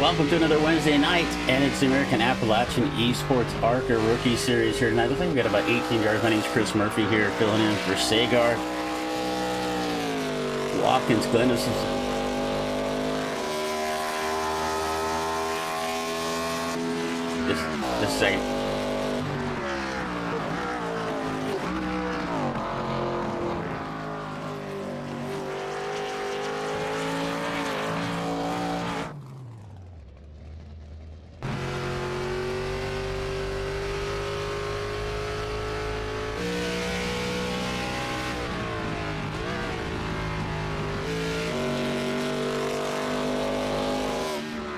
Welcome to another Wednesday night, and it's the American Appalachian eSports Arca Rookie Series here tonight. Looks like we've got about 18 drivers. My name's Chris Murphy here, filling in for Sagar. Watkins Glen. This is just a second.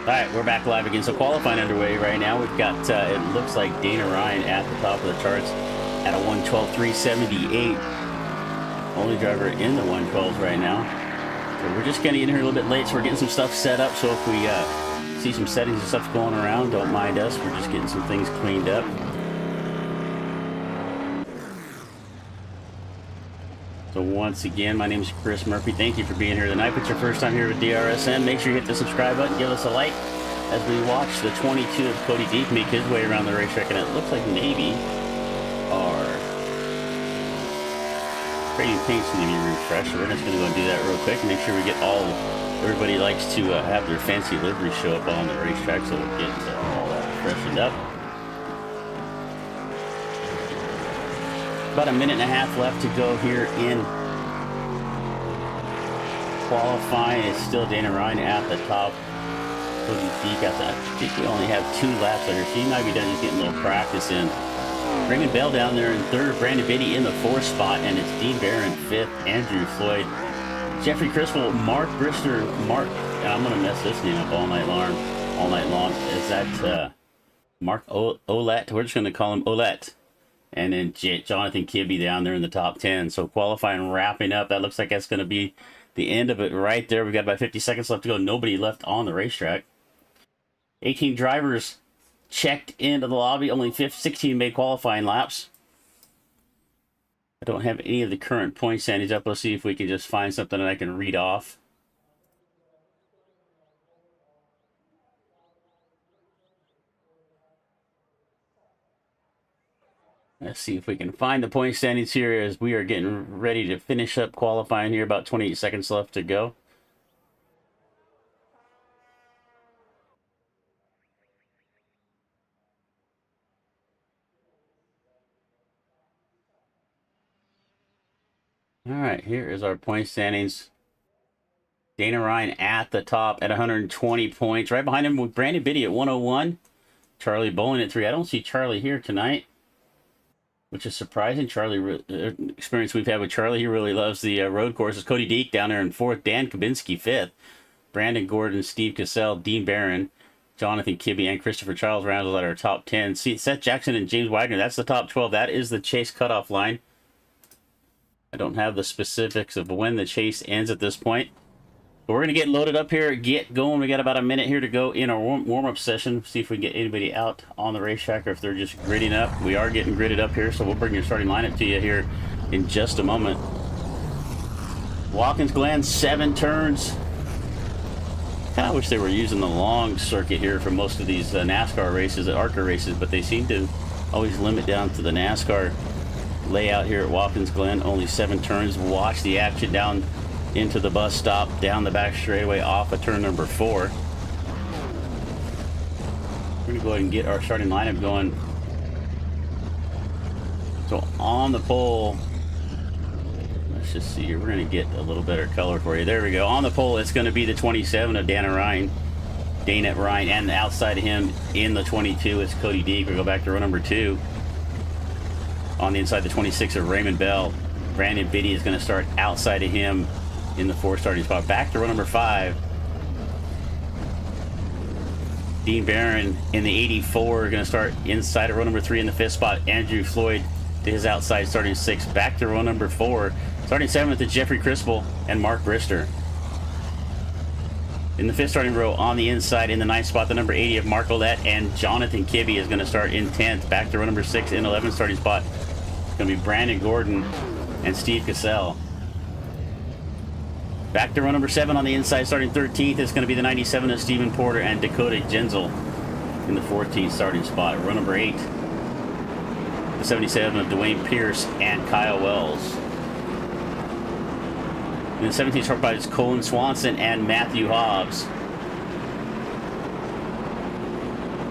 Alright, we're back live again. So qualifying underway right now. We've got, it looks like Dana Ryan at the top of the charts at a 112.378. Only driver in the 112s right now. So we're just getting in here a little bit late, so we're getting some stuff set up. So if we see some settings and stuff going around, don't mind us. We're just getting some things cleaned up. So once again, my name is Chris Murphy. Thank you for being here tonight. If it's your first time here with DRSN, make sure you hit the subscribe button, give us a like as we watch the 22 of Cody Deep make his way around the racetrack. And it looks like maybe our trading paints need to be refreshed. So we're just going to go and do that real quick. Make sure we get all, everybody likes to have their fancy livery show up on the racetrack. So we'll get all that freshened up. About a minute and a half left to go here in qualifying. It's still Dana Ryan at the top. Cody Deek at the, I think we only have 2 laps later, so he might be done just getting a little practice in. Raymond Bell down there in 3rd, Brandon Biddy in the 4th spot, and it's Dean Barron 5th, Andrew Floyd, Jeffrey Criswell, Mark Brister, Mark, and I'm going to mess this name up all night long. Is that Mark Olette? We're just going to call him Olette. And then Jonathan Kibbe down there in the top 10. So qualifying wrapping up. That looks like that's going to be the end of it right there. We've got about 50 seconds left to go. Nobody left on the racetrack. 18 drivers checked into the lobby. Only 16 made qualifying laps. I don't have any of the current point standings up. Let's see if we can just find something that I can read off. Let's see if we can find the point standings here as we are getting ready to finish up qualifying here. About 28 seconds left to go. All right, here is our point standings. Dana Ryan at the top at 120 points. Right behind him with Brandon Biddy at 101. Charlie Bowling at 3. I don't see Charlie here tonight, which is surprising. Charlie, experience we've had with Charlie, he really loves the road courses. Cody Deek down there in 4th, Dan Kabinski 5th, Brandon Gordon, Steve Cassell, Dean Barron, Jonathan Kibbe, and Christopher Charles rounded out our top 10. See, Seth Jackson and James Wagner, that's the top 12. That is the chase cutoff line. I don't have the specifics of when the chase ends at this point. But we're going to get loaded up here, get going. We got about a minute here to go in our warm-up session. See if we can get anybody out on the racetrack or if they're just gridding up. We are getting gridded up here, so we'll bring your starting lineup to you here in just a moment. Watkins Glen, 7 turns. Kind of wish they were using the long circuit here for most of these NASCAR races, Arca races, but they seem to always limit down to the NASCAR layout here at Watkins Glen. Only 7 turns. Watch the action down into the bus stop, down the back straightaway off of turn number 4. We're going to go ahead and get our starting lineup going. So on the pole, let's just see here. We're going to get a little better color for you. There we go. On the pole, it's going to be the 27 of Dana Ryan, and outside of him in the 22, it's Cody Deek. We'll go back to row number 2. On the inside, the 26 of Raymond Bell. Brandon Biddy is going to start outside of him in the 4 starting spot. Back to row number 5. Dean Barron in the 84 going to start inside of row number 3 in the 5th spot. Andrew Floyd to his outside starting 6. Back to row number 4. Starting 7th to Jeffrey Criswell and Mark Brister. In the 5th starting row on the inside in the 9th spot, the number 80 of Mark Olette, and Jonathan Kibbe is going to start in 10th. Back to row number 6 in 11th starting spot. It's going to be Brandon Gordon and Steve Cassell. Back to row number 7 on the inside, starting 13th. It's going to be the 97 of Stephen Porter and Dakota Genzel in the 14th starting spot. Row number 8, the 77 of Dwayne Pierce and Kyle Wells. In the 17th start by Colin Swanson and Matthew Hobbs.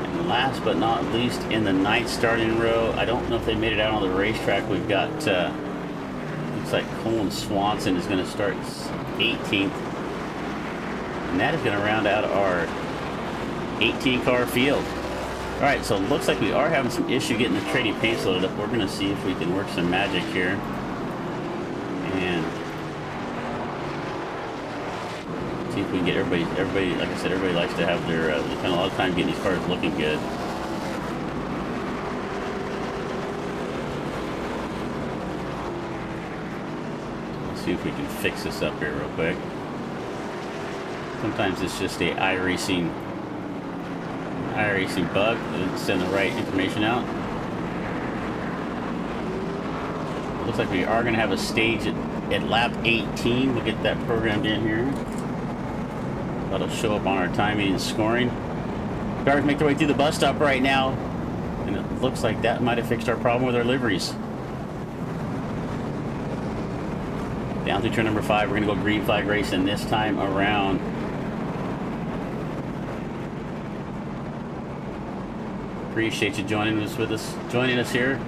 And last but not least, in the 9th starting row, I don't know if they made it out on the racetrack. We've got, looks like Colin Swanson is going to start 18th. And that is going to round out our 18-car field. All right, so it looks like we are having some issue getting the trading paints loaded up. We're going to see if we can work some magic here. And see if we can get everybody, like I said, everybody likes to have their, they spend a lot of time getting these cars looking good. Let's see if we can fix this up here real quick. Sometimes it's just a iRacing bug that doesn't send the right information out. It looks like we are going to have a stage at lap 18. We'll get that programmed in here. That'll show up on our timing and scoring. Cars make their way through the bus stop right now, and it looks like that might have fixed our problem with our liveries. Down through turn number 5, we're going to go green flag racing this time around. Appreciate you joining us here.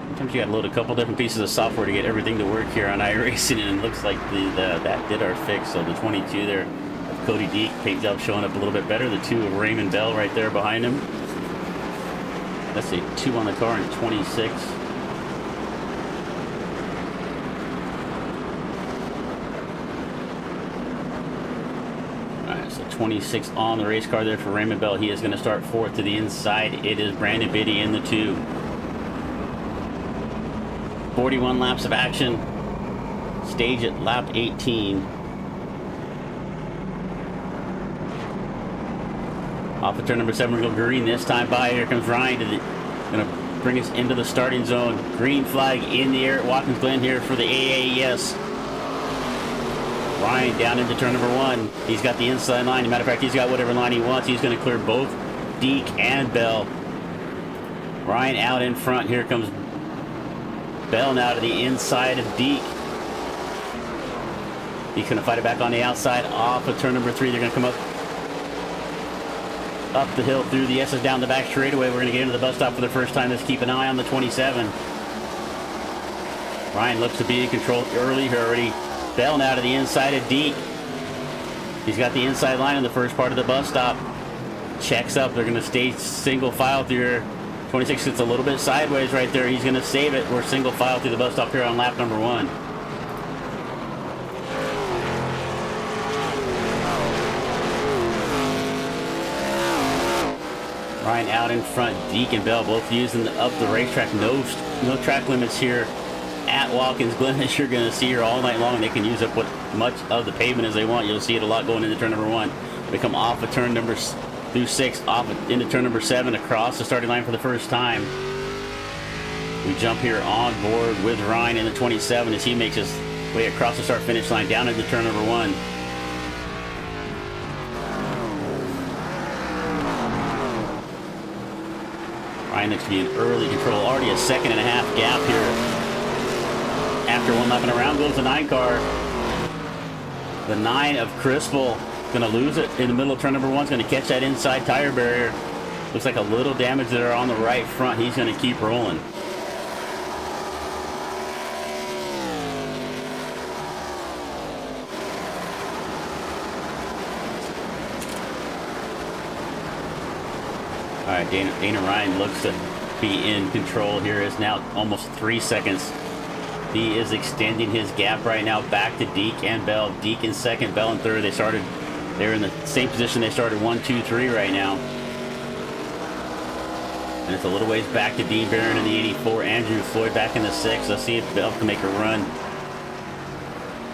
Sometimes you got to load a couple different pieces of software to get everything to work here on iRacing, and it looks like that did our fix. So the 22 there of Cody Deek, paint job showing up a little bit better. The 2 of Raymond Bell right there behind him. That's a 2 on the car and 26. All right, so 26 on the race car there for Raymond Bell. He is going to start 4th to the inside. It is Brandon Biddy in the 2. 41 laps of action. Stage at lap 18. Off of turn number 7, we're going to go green this time by. Here comes Ryan. Going to bring us into the starting zone. Green flag in the air at Watkins Glen here for the AAES. Ryan down into turn number 1. He's got the inside line. As a matter of fact, he's got whatever line he wants. He's going to clear both Deek and Bell. Ryan out in front. Here comes Bell now to the inside of Deek. He's going to fight it back on the outside off of turn number 3. They're going to come up the hill through the S's down the back straightaway. We're going to get into the bus stop for the first time. Let's keep an eye on the 27. Ryan looks to be in control early here already. Bell now to the inside of Deek. He's got the inside line in the first part of the bus stop. Checks up. They're going to stay single file through here. 26 sits a little bit sideways right there. He's going to save it. We're single file through the bus stop here on lap number 1. Ryan out in front. Deek and Bell both using up the racetrack. No track limits here at Watkins Glen, as you're going to see here all night long. They can use up what much of the pavement as they want. You'll see it a lot going into turn number 1. They come off of turn number through 6, off into turn number 7, across the starting line for the first time. We jump here on board with Ryan in the 27 as he makes his way across the start-finish line down into turn number 1. Ryan looks to be in early control. Already a 1.5 second gap here. After 1 lap and around goes the 9 car. The 9 of Crispell. Going to lose it in the middle of turn number 1. Is going to catch that inside tire barrier. Looks like a little damage there on the right front. He's going to keep rolling. All right, Dana Ryan looks to be in control here. Is now almost 3 seconds. He is extending his gap right now back to Deek and Bell. Deek in 2nd, Bell in 3rd. They're in the same position they started 1, 2, 3 right now. And it's a little ways back to Dean Barron in the 84. Andrew Floyd back in the 6. Let's see if Bell can make a run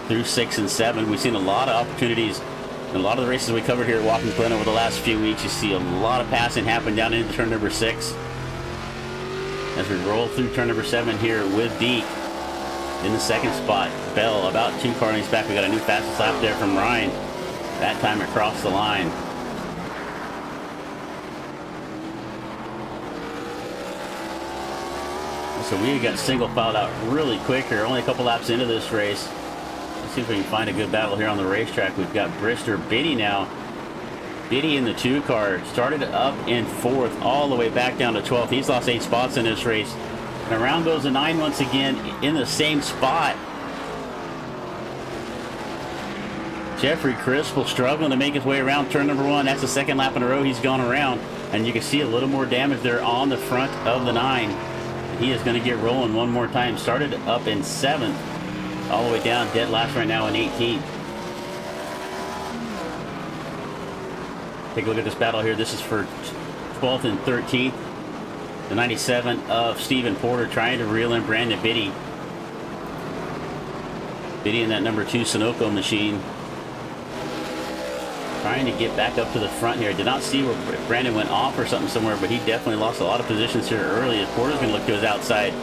through 6 and 7. We've seen a lot of opportunities in a lot of the races we covered here at Watkins Glen over the last few weeks. You see a lot of passing happen down into turn number 6. As we roll through turn number 7 here with Deek. in the second spot. Bell about 2 car lengths back. We got a new fastest lap there from Ryan. That time across the line. So we got single filed out really quick here. Only a couple laps into this race. Let's see if we can find a good battle here on the racetrack. We've got Brister Biddy now. Biddy in the 2 car. Started up in 4th all the way back down to 12th. He's lost 8 spots in this race. And around goes the 9 once again in the same spot. Jeffrey Crispell struggling to make his way around turn number 1. That's the second lap in a row he's gone around. And you can see a little more damage there on the front of the 9. He is going to get rolling one more time. Started up in 7th, all the way down, dead last right now in 18th. Take a look at this battle here. This is for 12th and 13th. The 97 of Stephen Porter trying to reel in Brandon Biddy. Biddy in that number 2 Sunoco machine. Trying to get back up to the front here. Did not see where Brandon went off or something somewhere, but he definitely lost a lot of positions here early as Porter's going to look to his outside.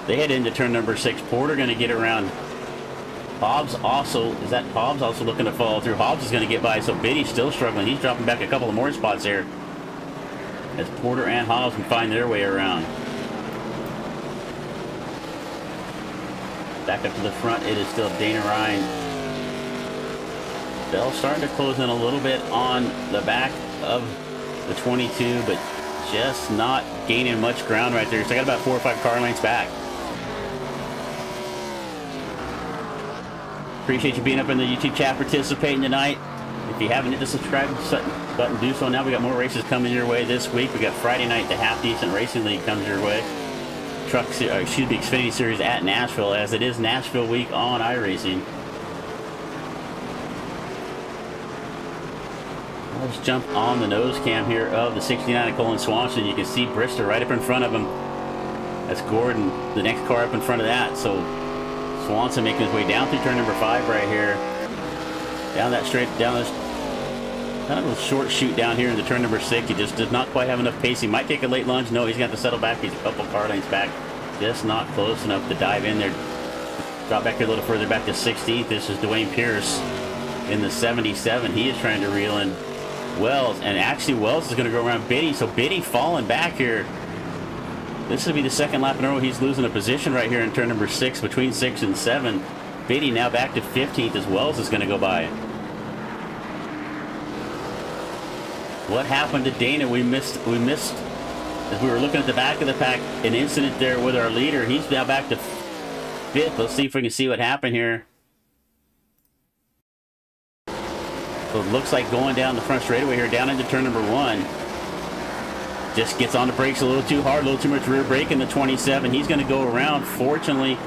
They head into turn number 6. Porter going to get around. Hobbs also, is that Hobbs also looking to follow through? Hobbs is going to get by, so Biddy's still struggling. He's dropping back a couple of more spots here as Porter and Hobbs can find their way around. Back up to the front, it is still Dana Ryan. Bell starting to close in a little bit on the back of the 22, but just not gaining much ground right there. So I got about 4 or 5 car lengths back. Appreciate you being up in the YouTube chat participating tonight. If you haven't hit the subscribe button, do so now. We got more races coming your way this week. We got Friday night, the Half Decent Racing League comes your way. Xfinity Series at Nashville, as it is Nashville week on iRacing. Let's jump on the nose cam here of the 69 of Colin Swanson. You can see Brister right up in front of him. That's Gordon, the next car up in front of that. So Swanson making his way down through turn number 5 right here. Down that straight, down this kind of a short shoot down here into turn number 6. He just does not quite have enough pace. He might take a late lunge. No, he's got to settle back. He's a couple car lengths back. Just not close enough to dive in there. Drop back here a little further back to 16th. This is Dwayne Pierce in the 77. He is trying to reel in Wells, and actually Wells is going to go around Biddy, so Biddy falling back here. This will be the second lap in a row he's losing a position right here in turn number 6, between 6 and 7. Biddy now back to 15th as Wells is going to go by. What happened to Dana? We missed as we were looking at the back of the pack, an incident there with our leader. He's now back to 5th. Let's see if we can see what happened here. So it looks like going down the front straightaway here, down into turn number 1. Just gets on the brakes a little too hard, a little too much rear brake in the 27. He's going to go around. Fortunately,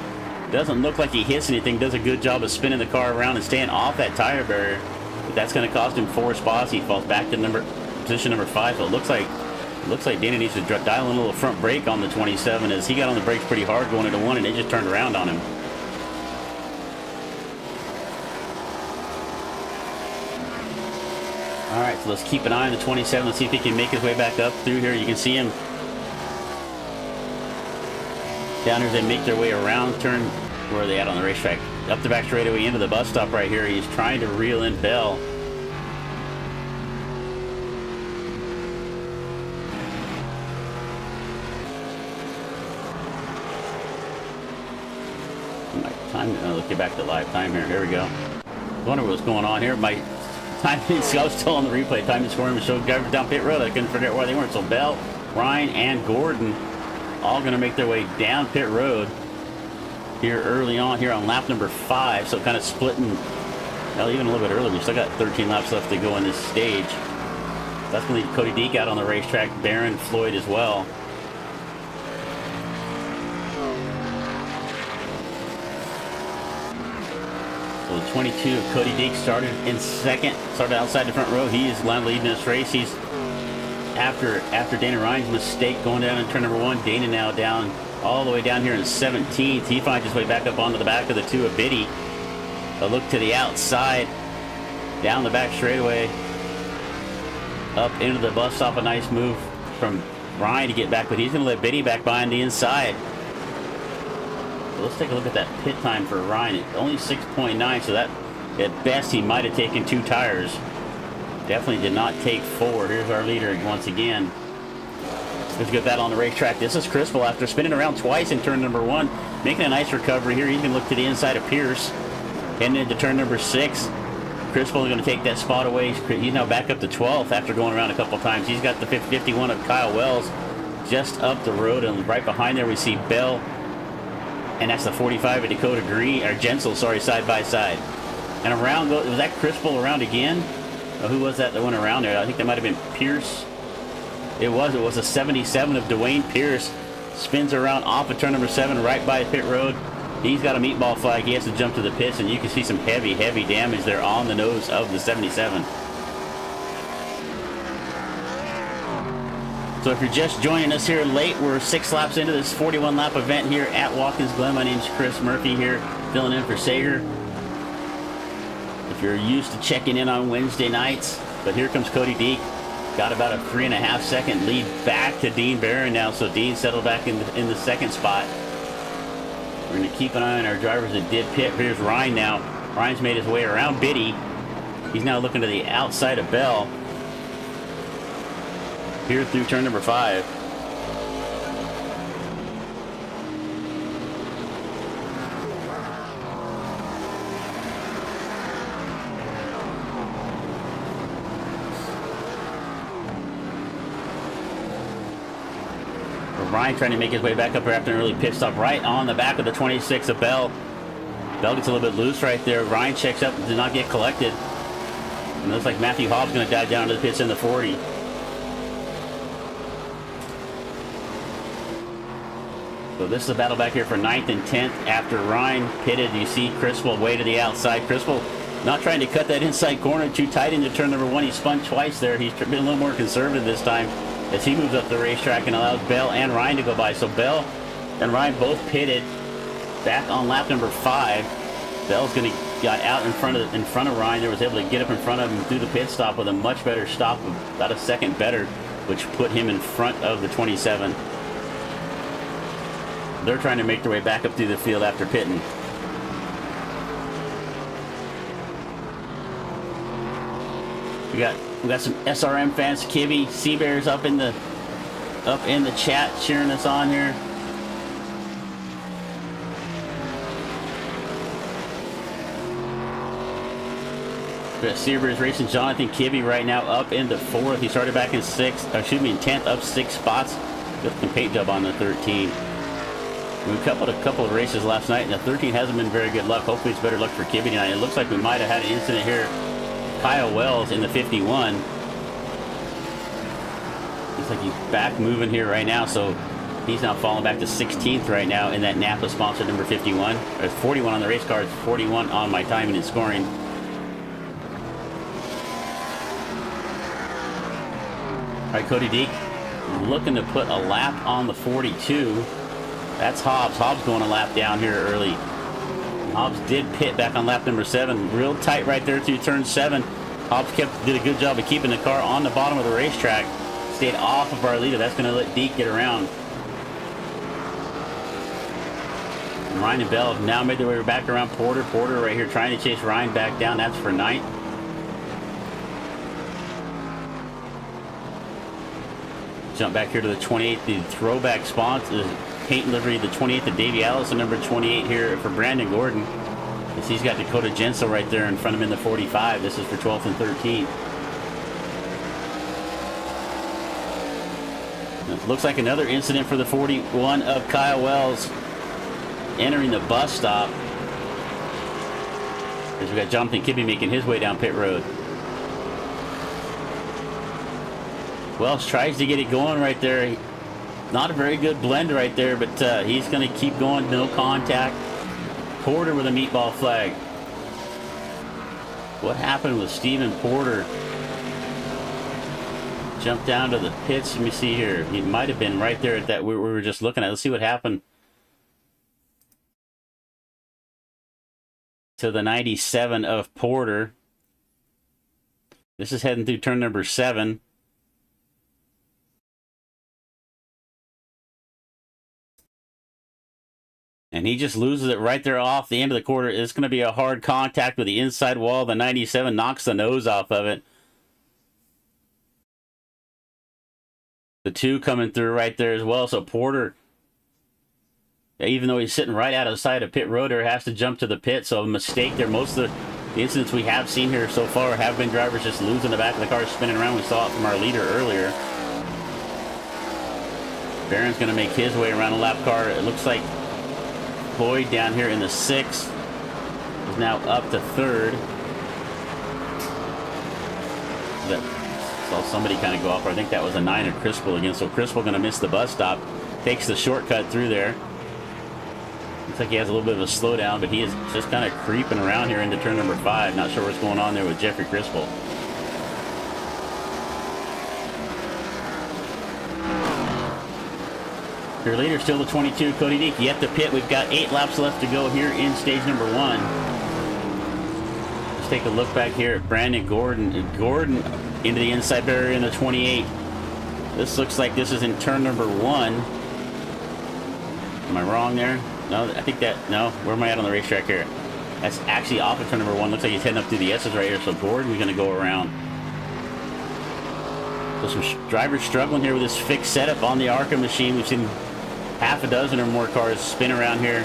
doesn't look like he hits anything. Does a good job of spinning the car around and staying off that tire barrier. But that's going to cost him 4 spots. He falls back to position number 5. So it looks like Dana needs to dial in a little front brake on the 27, as he got on the brakes pretty hard going into 1, and it just turned around on him. All right, so let's keep an eye on the 27. Let's see if he can make his way back up through here. You can see him down here. They make their way around turn. Where are they at on the racetrack? Up the back straightaway into the bus stop right here. He's trying to reel in Bell. My time. Let's get back to live time here. Here we go. I wonder what's going on here. My time, I was still on the replay. Time to score him and show drivers down pit road. I couldn't figure out why they weren't. So Bell, Ryan, and Gordon all going to make their way down pit road here early on here on lap number 5. So kind of splitting, well, even a little bit early. We still got 13 laps left to go in this stage. That's going to leave Cody Deek out on the racetrack. Barron, Floyd as well. So the 22 of Cody Deek started in 2nd, started outside the front row. He is leading this race. He's after Dana Ryan's mistake going down in turn number 1. Dana now down all the way down here in 17th. He finds his way back up onto the back of the 2 of Biddy. A look to the outside, down the back straightaway, up into the bus stop. A nice move from Ryan to get back, but he's going to let Biddy back behind the inside. So let's take a look at that pit time for Ryan. Only 6.9, so that at best he might have taken 2 tires. Definitely did not take 4. Here's our leader once again. Let's get that on the racetrack. This is Crispell after spinning around twice in turn number 1, making a nice recovery here. He can look to the inside of Pierce. Heading into turn number 6. Crispell is going to take that spot away. He's now back up to 12th after going around a couple times. He's got the 51 of Kyle Wells just up the road, and right behind there we see Bell, and that's the 45 of Dakota Green, or Gensel, sorry, side by side. And around, was that Crispell around again? Oh, who was that went around there? I think that might have been Pierce. It was a 77 of Dwayne Pierce. Spins around off of turn number 7 right by pit road. He's got a meatball flag. He has to jump to the pits, and you can see some heavy damage there on the nose of the 77. So if you're just joining us here late, we're 6 laps into this 41-lap event here at Watkins Glen. My name's Chris Murphy here, filling in for Sager. If you're used to checking in on Wednesday nights, but here comes Cody Deek. Got about a 3.5-second lead back to Dean Barron now, so Dean settled back in the second spot. We're going to keep an eye on our drivers that did pit. Here's Ryan now. Ryan's made his way around Biddy. He's now looking to the outside of Bell. Here through turn number 5. Ryan trying to make his way back up here after an early pit stop right on the back of the 26 of Bell. Bell gets a little bit loose right there. Ryan checks up, did not get collected. And it looks like Matthew Hobbs going to dive down to the pits in the 40. So this is a battle back here for 9th and 10th. After Ryan pitted, you see Crispell way to the outside. Crispell not trying to cut that inside corner too tight into turn number 1. He spun twice there. He's been a little more conservative this time as he moves up the racetrack and allows Bell and Ryan to go by. So Bell and Ryan both pitted back on lap number 5. Bell's going to got out in front of Ryan. There was able to get up in front of him through the pit stop with a much better stop, about a second better, which put him in front of the 27. They're trying to make their way back up through the field after pitting. We got some SRM fans. Kibby Seabears up in the chat cheering us on here. We got Seabears racing Jonathan Kibby right now up into 4th. He started back in 6th, or excuse me, in 10th, up 6 spots. Got the paint job on the 13. We coupled a couple of races last night, and the 13 hasn't been very good luck. Hopefully it's better luck for Kibby tonight. It looks like we might have had an incident here. Kyle Wells in the 51. Looks like he's back moving here right now, so he's now falling back to 16th right now in that Napa sponsored number 51. There's 41 on the race card, 41 on my timing and scoring. All right, Cody Deek looking to put a lap on the 42. That's Hobbs. Hobbs going a lap down here early. Hobbs did pit back on lap number 7. Real tight right there through turn 7. Hobbs did a good job of keeping the car on the bottom of the racetrack. Stayed off of our leader. That's going to let Deek get around. And Ryan and Bell have now made their way back around Porter. Porter right here trying to chase Ryan back down. That's for 9th. Jump back here to the 28th. The throwback sponsor. Paint livery, the 28th of Davey Allison, number 28 here for Brandon Gordon. As he's got Dakota Gensel right there in front of him in the 45. This is for 12th and 13th. It looks like another incident for the 41 of Kyle Wells entering the bus stop. As we got Jonathan Kibby making his way down pit road. Wells tries to get it going right there. Not a very good blend right there, but he's going to keep going. No contact. Porter with a meatball flag. What happened with Stephen Porter? Jumped down to the pits. Let me see here. He might have been right there at that we were just looking at. Let's see what happened to the 97 of Porter. This is heading through turn number 7. And he just loses it right there off the end of the quarter. It's going to be a hard contact with the inside wall. The 97 knocks the nose off of it. The 2 coming through right there as well. So Porter, even though he's sitting right outside of pit road, has to jump to the pit. So a mistake there. Most of the incidents we have seen here so far have been drivers just losing the back of the car, spinning around. We saw it from our leader earlier. Barron's going to make his way around the lap car. It looks like Floyd down here in the 6th is now up to 3rd. Saw somebody kind of go off. I think that was a 9 of Crispell again. So Crispell going to miss the bus stop. Takes the shortcut through there. Looks like he has a little bit of a slowdown, but he is just kind of creeping around here into turn number 5. Not sure what's going on there with Jeffrey Crispell. Your leader still the 22, Cody Deek, yet to pit. We've got 8 laps left to go here in stage number 1. Let's take a look back here at Brandon Gordon. Gordon into the inside barrier in the 28. This looks like this is in turn number 1. Am I wrong there? No, I think that, no. Where am I at on the racetrack here? That's actually off of turn number 1. Looks like he's heading up through the S's right here, so Gordon's going to go around. So some drivers struggling here with this fixed setup on the Arca machine. We've seen half a dozen or more cars spin around here.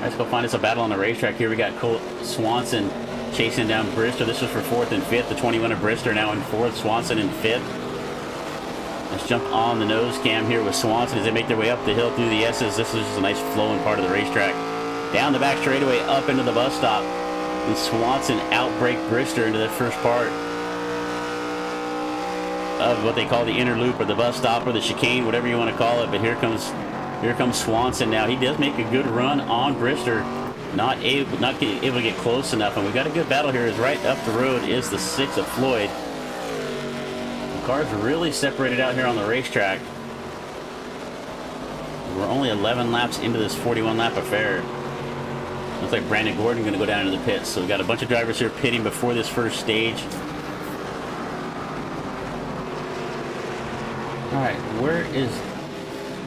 Let's go find us a battle on the racetrack here. We got Cole Swanson chasing down Brister. This was for 4th and 5th. The 21 of Brister now in 4th. Swanson in 5th. Let's jump on the nose cam here with Swanson as they make their way up the hill through the S's. This is just a nice flowing part of the racetrack. Down the back straightaway, up into the bus stop. And Swanson outbrake Brister into the first part of what they call the inner loop or the bus stop or the chicane, whatever you want to call it. But here comes Swanson now. He does make a good run on Brister. Not able to get close enough. And we've got a good battle here. Is right up the road is the 6 of Floyd. The cars are really separated out here on the racetrack. We're only 11 laps into this 41 lap affair. Looks like Brandon Gordon going to go down into the pits. So we've got a bunch of drivers here pitting before this first stage. All right, where is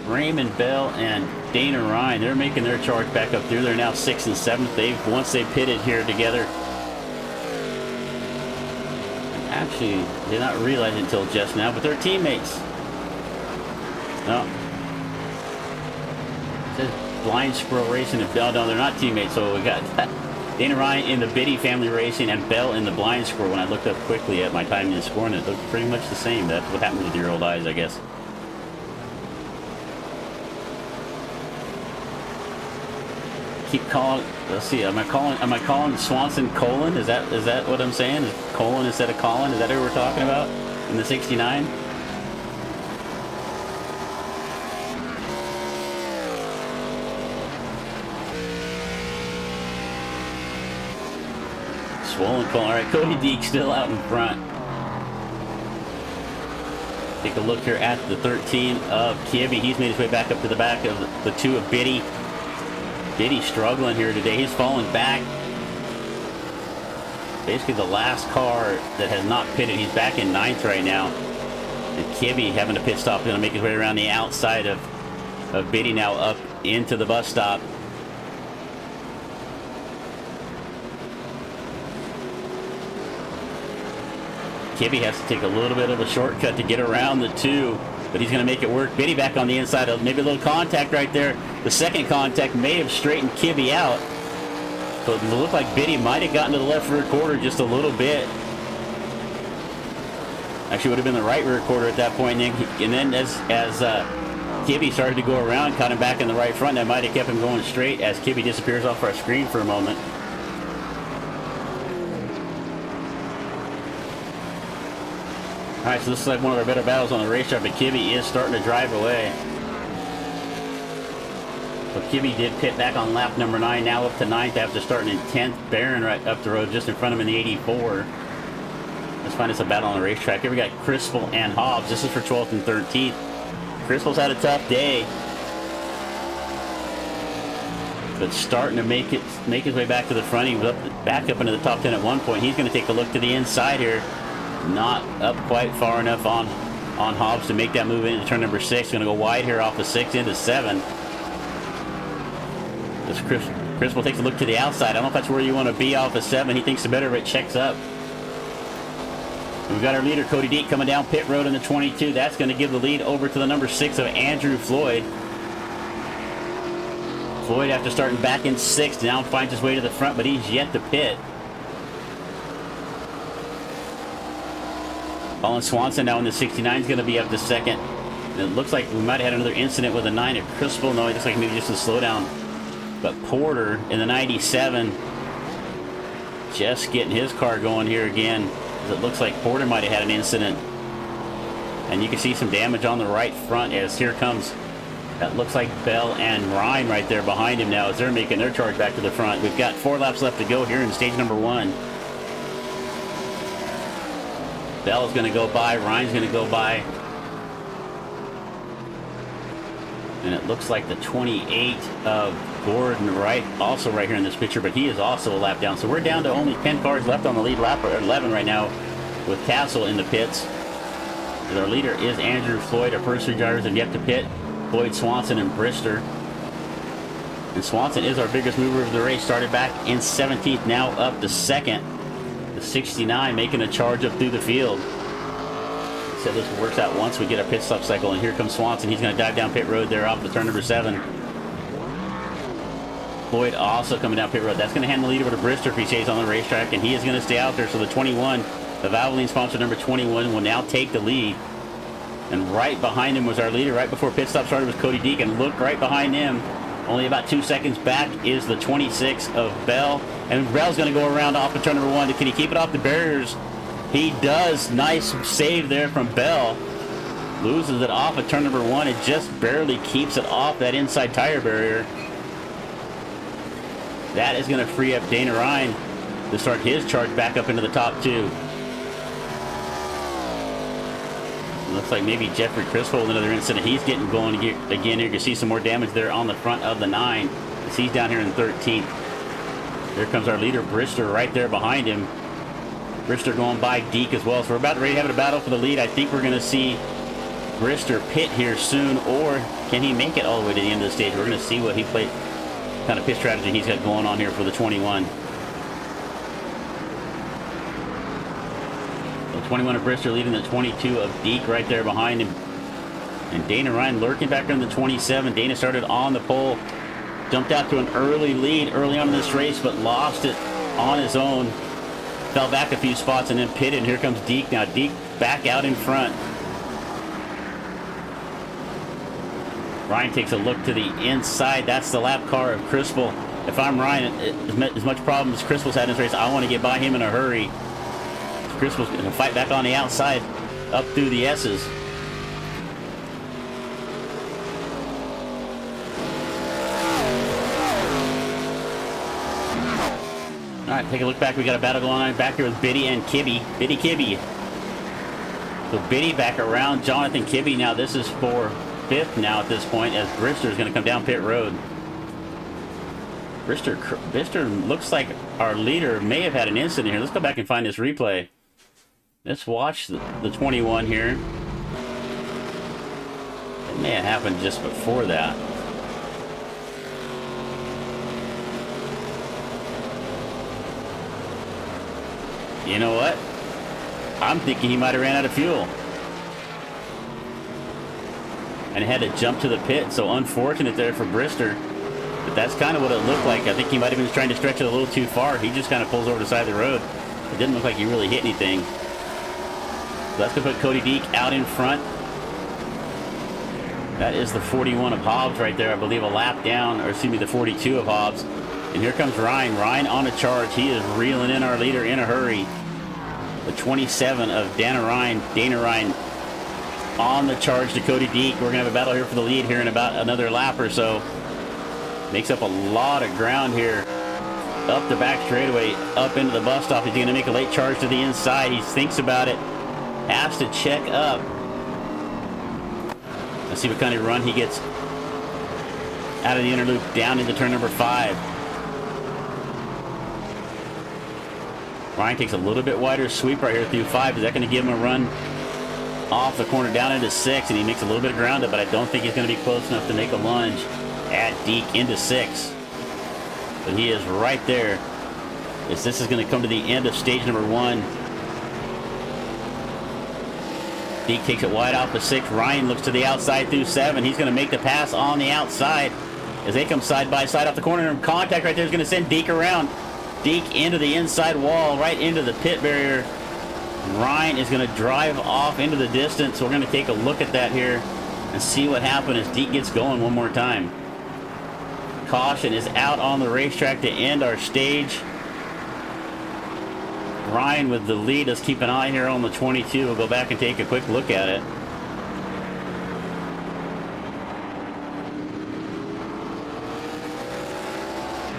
Raymond Bell and Dana Ryan? They're making their charge back up through. They're now 6th and 7th. Once they pitted here together. Actually, did not realize it until just now, but they're teammates. No. It says Blind Squirrel Racing and Bell. No, they're not teammates. So we got Dana Ryan in the Biddy Family Racing and Bell in the Blind Squirrel. When I looked up quickly at my time in scoring, it looked pretty much the same. That's what happens with your old eyes, I guess. Keep calling. Let's see. Am I calling Swanson Colin? Is that what I'm saying? Is Colin instead of Colin? Is that who we're talking about in the 69? Swollen Colin. All right, Cody Deek still out in front. Take a look here at the 13 of Kibbe. He's made his way back up to the back of the 2 of Biddy. Biddy struggling here today. He's falling back. Basically the last car that has not pitted. He's back in 9th right now. And Kibbe having a pit stop. Going to make his way around the outside of Biddy now up into the bus stop. Kibbe has to take a little bit of a shortcut to get around the 2. But he's going to make it work. Biddy back on the inside. Maybe a little contact right there. The second contact may have straightened Kibbe out. So it looked like Biddy might have gotten to the left rear quarter just a little bit. Actually, would have been the right rear quarter at that point. And then as Kibbe started to go around, caught him back in the right front. That might have kept him going straight as Kibbe disappears off our screen for a moment. All right, so this is like one of our better battles on the racetrack, but Kibbe is starting to drive away. So Kibbe did pit back on lap number 9, now up to 9th after starting in 10th. Barron right up the road just in front of him in the 84. Let's find us a battle on the racetrack. Here we got Crispell and Hobbs. This is for 12th and 13th. Crispell's had a tough day, but starting to make his way back to the front. He was back up into the top 10 at one point. He's going to take a look to the inside here. Not up quite far enough on on Hobbs to make that move into turn number 6. Going to go wide here off of 6 into 7. This Chris will take a look to the outside. I don't know if that's where you want to be off of 7. He thinks the better of it checks up. And we've got our leader, Cody Deek, coming down pit road in the 22. That's going to give the lead over to the number 6 of Andrew Floyd. Floyd, after starting back in 6th, now finds his way to the front, but he's yet to pit. Colin Swanson now in the 69 is going to be up to 2nd. And it looks like we might have had another incident with a 9 at Crispo. No, it looks like maybe just a slowdown. But Porter in the 97 just getting his car going here again. It looks like Porter might have had an incident. And you can see some damage on the right front as here comes, that looks like Bell and Ryan right there behind him now as they're making their charge back to the front. We've got 4 laps left to go here in stage number 1. Bell is going to go by. Ryan's going to go by. And it looks like the 28 of Gordon also right here in this picture, but he is also a lap down. So we're down to only 10 cars left on the lead lap, or 11 right now, with Castle in the pits. And our leader is Andrew Floyd. Our first 3 drivers have yet to pit. Floyd, Swanson, and Brister. And Swanson is our biggest mover of the race. Started back in 17th, now up to 2nd. The 69 making a charge up through the field. So this works out once we get a pit stop cycle. And here comes Swanson. He's going to dive down pit road there off the turn number 7. Floyd also coming down pit road. That's going to hand the lead over to Brister if he stays on the racetrack. And he is going to stay out there. So the 21, the Awaludin sponsor number 21, will now take the lead. And right behind him was our leader. Right before pit stop started was Cody Deek. And look right behind him, only about 2 seconds back, is the 26 of Bell. And Bell's going to go around off of turn number 1. Can he keep it off the barriers? He does. Nice save there from Bell. Loses it off of turn number 1. It just barely keeps it off that inside tire barrier. That is going to free up Dana Ryan to start his charge back up into the top 2. Looks like maybe Jeffrey Crispo with another incident. He's getting going again here. You can see some more damage there on the front of the 9. He's down here in 13th. Here comes our leader, Brister, right there behind him. Brister going by Deek as well. So we're about ready to have a battle for the lead. I think we're going to see Brister pit here soon, or can he make it all the way to the end of the stage? We're going to see what he played, kind of pit strategy he's got going on here for the 21. So 21 of Brister leading the 22 of Deek right there behind him. And Dana Ryan lurking back in the 27. Dana started on the pole, jumped out to an early lead early on in this race, but lost it on his own. Fell back a few spots and then pitted. And here comes Deek now. Deek back out in front. Ryan takes a look to the inside. That's the lap car of Crispo. If I'm Ryan, as much problem as Crispo's had in this race, I want to get by him in a hurry. Crispo's going to fight back on the outside up through the S's. All right, take a look back. We got a battle going on back here with Biddy and Kibby. Biddy Kibby. So Biddy back around Jonathan Kibby. Now this is for 5th now at this point, as Brister is going to come down pit road. Brister looks like our leader may have had an incident here. Let's go back and find this replay. Let's watch the 21 here. It may have happened just before that. You know what? I'm thinking he might have ran out of fuel and had to jump to the pit. So unfortunate there for Brister. But that's kind of what it looked like. I think he might have been trying to stretch it a little too far. He just kind of pulls over the side of the road. It didn't look like he really hit anything. So that's going to put Cody Deek out in front. That is the 41 of Hobbs right there. I believe a lap down, or excuse me, the 42 of Hobbs. And here comes Ryan. Ryan on a charge. He is reeling in our leader in a hurry. The 27 of Dana Ryan on the charge to Cody Deek. We're going to have a battle here for the lead here in about another lap or so. Makes up a lot of ground here. Up the back straightaway, up into the bus stop. He's going to make a late charge to the inside. He thinks about it. Has to check up. Let's see what kind of run he gets out of the inner loop down into turn number 5. Ryan takes a little bit wider sweep right here through 5. Is that going to give him a run off the corner down into 6, and he makes a little bit of ground up, but I don't think he's going to be close enough to make a lunge at Deke into 6. But he is right there. As this is going to come to the end of stage number 1. Deke takes it wide off the 6. Ryan looks to the outside through 7. He's going to make the pass on the outside as they come side by side off the corner. And contact right there is going to send Deke around. Deke into the inside wall, right into the pit barrier. Ryan is going to drive off into the distance. So we're going to take a look at that here and see what happened as Deke gets going one more time. Caution is out on the racetrack to end our stage. Ryan with the lead. Let's keep an eye here on the 22. We'll go back and take a quick look at it.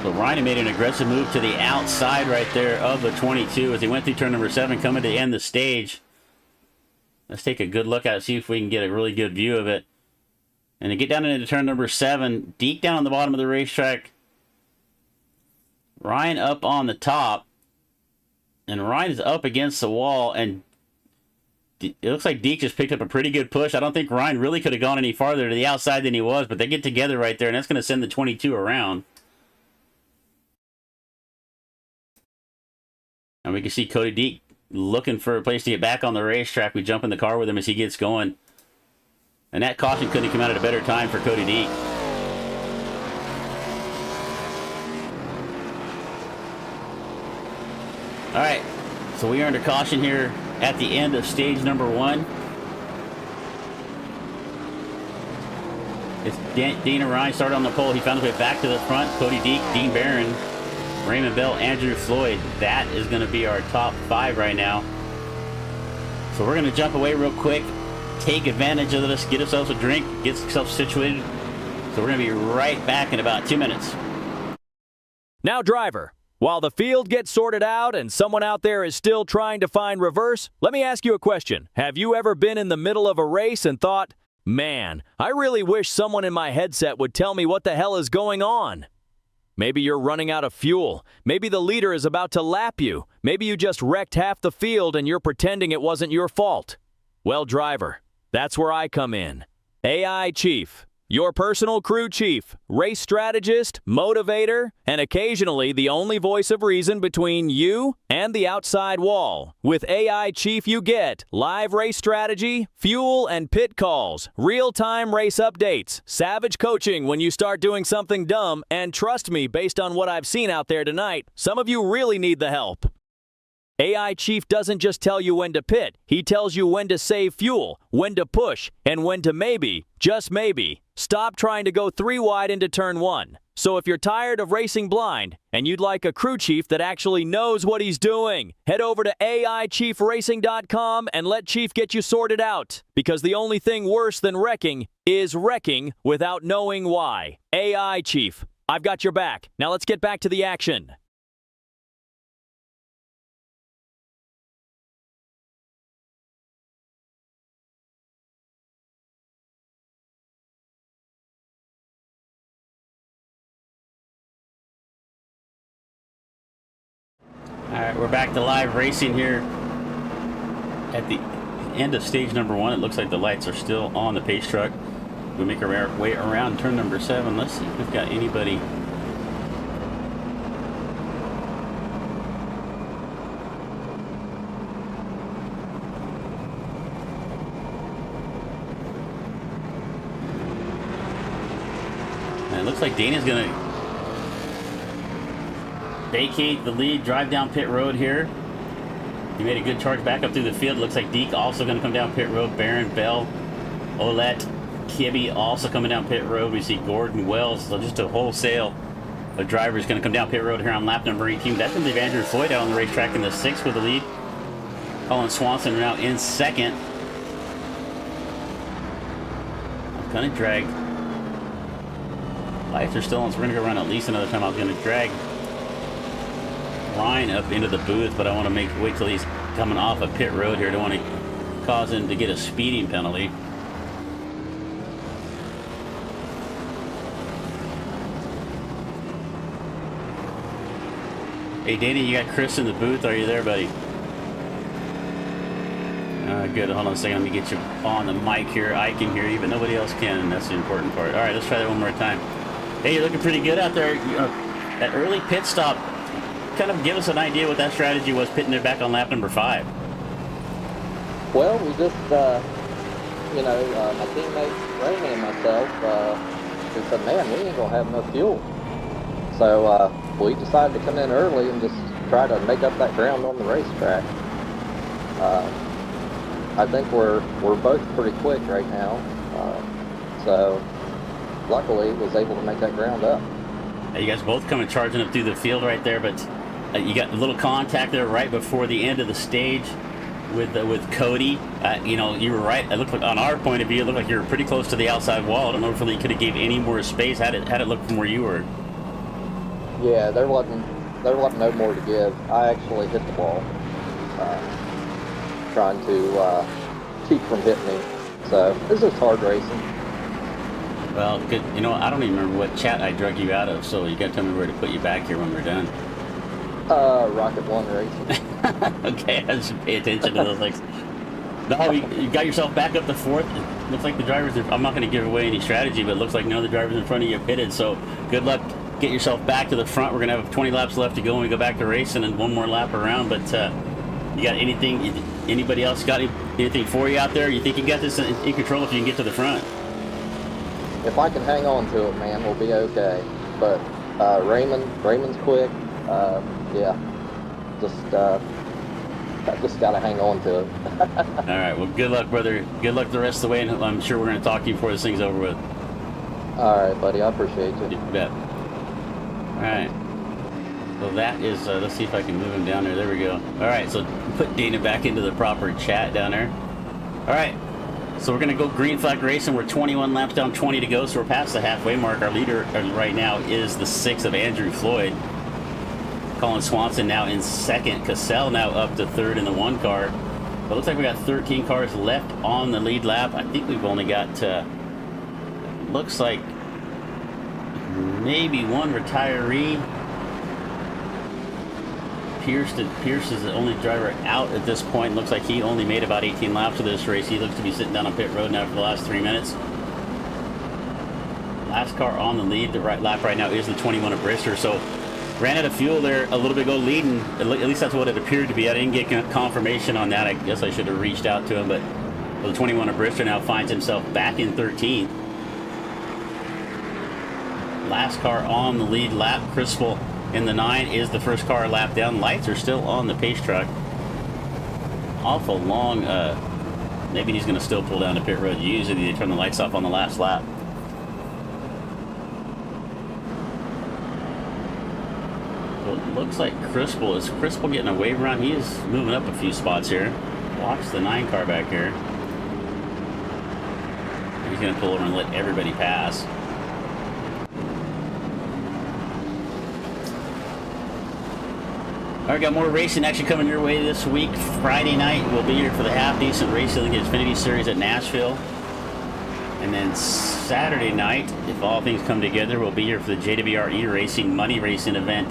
So Ryan made an aggressive move to the outside right there of the 22 as he went through turn number 7, coming to end the stage. Let's take a good look at it, see if we can get a really good view of it. And to get down into turn number 7, Deke down on the bottom of the racetrack. Ryan up on the top. And Ryan is up against the wall, and it looks like Deke just picked up a pretty good push. I don't think Ryan really could have gone any farther to the outside than he was, but they get together right there, and that's going to send the 22 around. And we can see Cody Deke looking for a place to get back on the racetrack. We jump in the car with him as he gets going. And that caution couldn't come out at a better time for Cody Deke. All right, so we earned a caution here at the end of stage number 1. It's Dean and Ryan started on the pole. He found his way back to the front. Cody Deke, Dean Barron, Raymond Bell, Andrew Floyd. That is going to be our top 5 right now. So we're going to jump away real quick, take advantage of this, get ourselves a drink, get ourselves situated. So we're going to be right back in about 2 minutes. Now, driver. While the field gets sorted out and someone out there is still trying to find reverse, let me ask you a question. Have you ever been in the middle of a race and thought, man, I really wish someone in my headset would tell me what the hell is going on? Maybe you're running out of fuel. Maybe the leader is about to lap you. Maybe you just wrecked half the field and you're pretending it wasn't your fault. Well, driver, that's where I come in. AI Chief. Your personal crew chief, race strategist, motivator, and occasionally the only voice of reason between you and the outside wall. With AI Chief you get live race strategy, fuel and pit calls, real-time race updates, savage coaching when you start doing something dumb, and trust me, based on what I've seen out there tonight, some of you really need the help. AI Chief doesn't just tell you when to pit, he tells you when to save fuel, when to push, and when to maybe, just maybe, stop trying to go 3 wide into turn 1. So if you're tired of racing blind, and you'd like a crew chief that actually knows what he's doing, head over to AIChiefRacing.com and let Chief get you sorted out. Because the only thing worse than wrecking is wrecking without knowing why. AI Chief, I've got your back. Now let's get back to the action. All right, we're back to live racing here at the end of stage number 1. It looks like the lights are still on the pace truck. We make our way around turn number 7. Let's see if we've got anybody. And it looks like Dana's going to vacate the lead, drive down pit road here. He made a good charge back up through the field. Looks like Deke also going to come down pit road. Barron, Bell, Olet, Kibbe also coming down pit road. We see Gordon, Wells. So just a wholesale of drivers going to come down pit road here on lap number 18. That's going to leave Andrew Floyd out on the racetrack in the 6th with the lead. Colin Swanson now in 2nd. Going to drag. Lights are still on, so we're going to go around at least another time. I was going to drag Ryan up into the booth, but I want to wait till he's coming off a pit road here. Don't want to cause him to get a speeding penalty. Hey Danny, you got Chris in the booth. Are you there, buddy? Good. Hold on a second. Let me get you on the mic here. I can hear you, but nobody else can, and that's the important part. All right, let's try that one more time. Hey, you're looking pretty good out there. You know, that early pit stop, kind of give us an idea what that strategy was, pitting it back on lap number 5. Well, we just, you know, my teammates, Raymond and myself, we said, man, we ain't going to have enough fuel. So we decided to come in early and just try to make up that ground on the racetrack. I think we're both pretty quick right now, so luckily was able to make that ground up. You guys both coming charging up through the field right there, but you got a little contact there right before the end of the stage with Cody. You know, you were right. It looked like, on our point of view, it looked like you were pretty close to the outside wall. I don't know if you could have gave any more space. How did it look from where you were? Yeah, there wasn't no more to give. I actually hit the ball, trying to keep from hitting me. So this is hard racing. Well, good. You know, I don't even remember what chat I drug you out of, so you got to tell me where to put you back here when we're done. Rocket 1 Racing. Okay, I should pay attention to those things. No, you got yourself back up to 4th. It looks like the drivers are, I'm not going to give away any strategy, but it looks like none of the drivers in front of you have pitted, so good luck. Get yourself back to the front. We're going to have 20 laps left to go when we go back to racing and one more lap around, but you got anything, anybody else got anything for you out there? You think you got this in control if you can get to the front? If I can hang on to it, man, we'll be okay. But Raymond's quick. Yeah, I just gotta hang on to it. All right, well, good luck, brother. Good luck the rest of the way, and I'm sure we're going to talk to you before this thing's over with. All right, buddy, I appreciate you. You bet. All right. So that is, let's see if I can move him down there. There we go. All right, so put Dana back into the proper chat down there. All right, so we're going to go green flag racing. We're 21 laps down, 20 to go, so we're past the halfway mark. Our leader right now is the 6 of Andrew Floyd. Colin Swanson now in 2nd. Cassell now up to 3rd in the 1 car. But it looks like we got 13 cars left on the lead lap. I think we've only got, looks like maybe 1 retiree. Pierce is the only driver out at this point. Looks like he only made about 18 laps of this race. He looks to be sitting down on pit road now for the last 3 minutes. Last car on the lead, the right lap right now is the 21 of Brister. So ran out of fuel there a little bit ago, leading. At least that's what it appeared to be. I didn't get confirmation on that. I guess I should have reached out to him, but the 21 of Brister now finds himself back in 13th. Last car on the lead lap, Crispell in the 9 is the first car lap down. Lights are still on the pace truck. Awful long. Maybe he's going to still pull down the pit road. Usually they turn the lights off on the last lap. Well, it looks like Crispell is getting a wave around. He is moving up a few spots here. Watch the 9 car back here. He's going to pull over and let everybody pass. All right, got more racing action coming your way this week. Friday night, we'll be here for the half-decent racing, the Xfinity Series at Nashville. And then Saturday night, if all things come together, we'll be here for the JWR eRacing Money Racing event.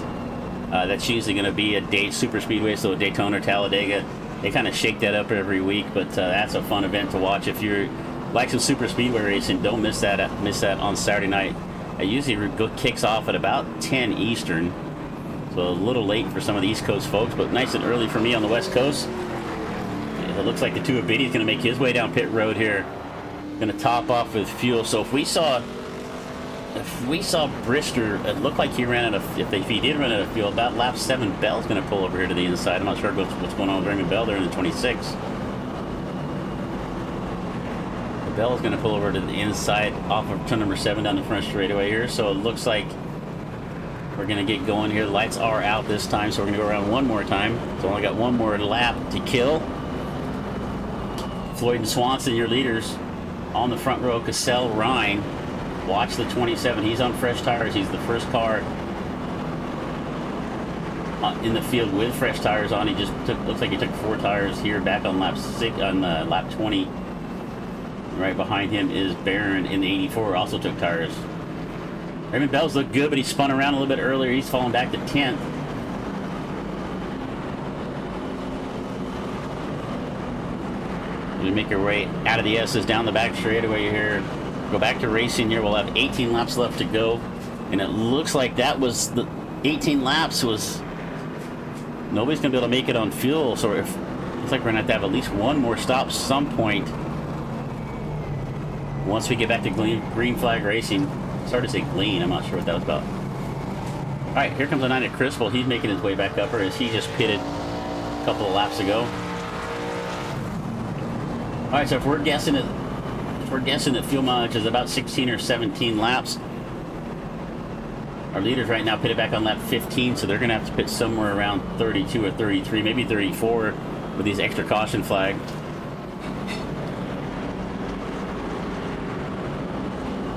That's usually going to be at Daytona Super Speedway, so Daytona or Talladega. They kind of shake that up every week, but that's a fun event to watch. If you're like some Super Speedway racing, don't miss that on Saturday night. It usually kicks off at about 10 Eastern. So a little late for some of the East Coast folks, but nice and early for me on the West Coast. It looks like the 2 of Biddy's going to make his way down pit road here. Going to top off with fuel. So if we saw Brister, it looked like he ran out of, if he did run out of fuel, about lap 7, Bell's going to pull over here to the inside. I'm not sure what's going on with Raymond Bell there in the 26. Bell's going to pull over to the inside off of turn number 7 down the front straightaway here. So it looks like we're going to get going here. The lights are out this time, so we're going to go around one more time. So only got one more lap to kill. Floyd and Swanson, your leaders. On the front row, Cassell, Ryan. Watch the 27. He's on fresh tires. He's the first car in the field with fresh tires on. He just looks like he took 4 tires here back on lap 20. Right behind him is Barron in the 84, also took tires. Raymond Bell's looked good, but he spun around a little bit earlier. He's fallen back to 10th. We make our way out of the S's down the back straightaway here. Go back to racing here. We'll have 18 laps left to go. And it looks like that was the 18 laps was... Nobody's going to be able to make it on fuel. So if, looks like we're going to have at least one more stop some point. Once we get back to green flag racing. Started to say Glean. I'm not sure what that was about. All right, here comes the 9 at Criswell. He's making his way back up, or as he just pitted a couple of laps ago. All right, so if we're guessing that fuel mileage is about 16 or 17 laps, our leaders right now pitted back on lap 15, so they're going to have to pit somewhere around 32 or 33, maybe 34 with these extra caution flag.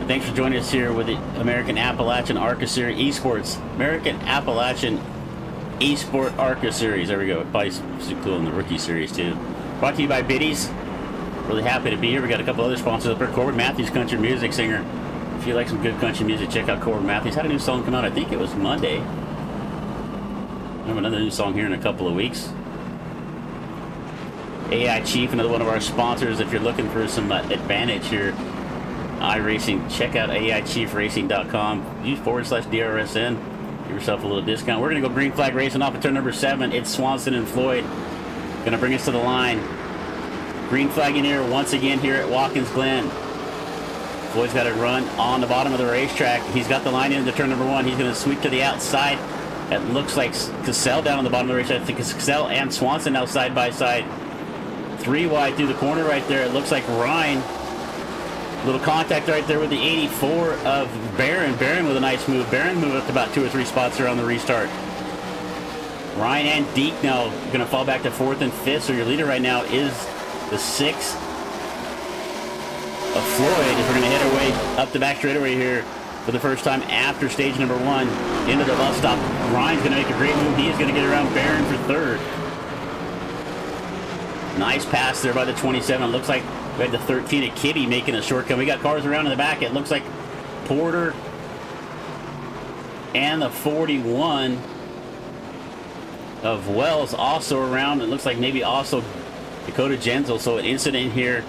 Thanks for joining us here with the American Appalachian Arca Series eSports. American Appalachian eSport Arca Series. There we go. Probably cool in the rookie series too. Brought to you by Biddies. Really happy to be here. We got a couple other sponsors up there. Corbin Matthews, country music singer. If you like some good country music, check out Corbin Matthews. Had a new song come out. I think it was Monday. I have another new song here in a couple of weeks. AI Chief, another one of our sponsors. If you're looking for some advantage here, iRacing, check out AIChiefRacing.com. Use /DRSN. Give yourself a little discount. We're going to go green flag racing off of turn number 7. It's Swanson and Floyd. Going to bring us to the line. Green flag in here once again here at Watkins Glen. Floyd's got to run on the bottom of the racetrack. He's got the line into turn number 1. He's going to sweep to the outside. It looks like Cassell down on the bottom of the racetrack. I think it's Cassell and Swanson now side by side. 3 wide through the corner right there. It looks like Ryan. Little contact right there with the 84 of Barron. Barron with a nice move. Barron moved up to about 2 or 3 spots there on the restart. Ryan and Deke now going to fall back to 4th and 5th. So your leader right now is the 6th of Floyd. As we're going to hit our way up the back straightaway here for the first time after stage number 1 into the bus stop. Ryan's going to make a great move. He is going to get around Barron for 3rd. Nice pass there by the 27. It looks like we had the 13 at Kitty making a shortcut. We got cars around in the back. It looks like Porter and the 41 of Wells also around. It looks like maybe also Dakota Genzel. So an incident here.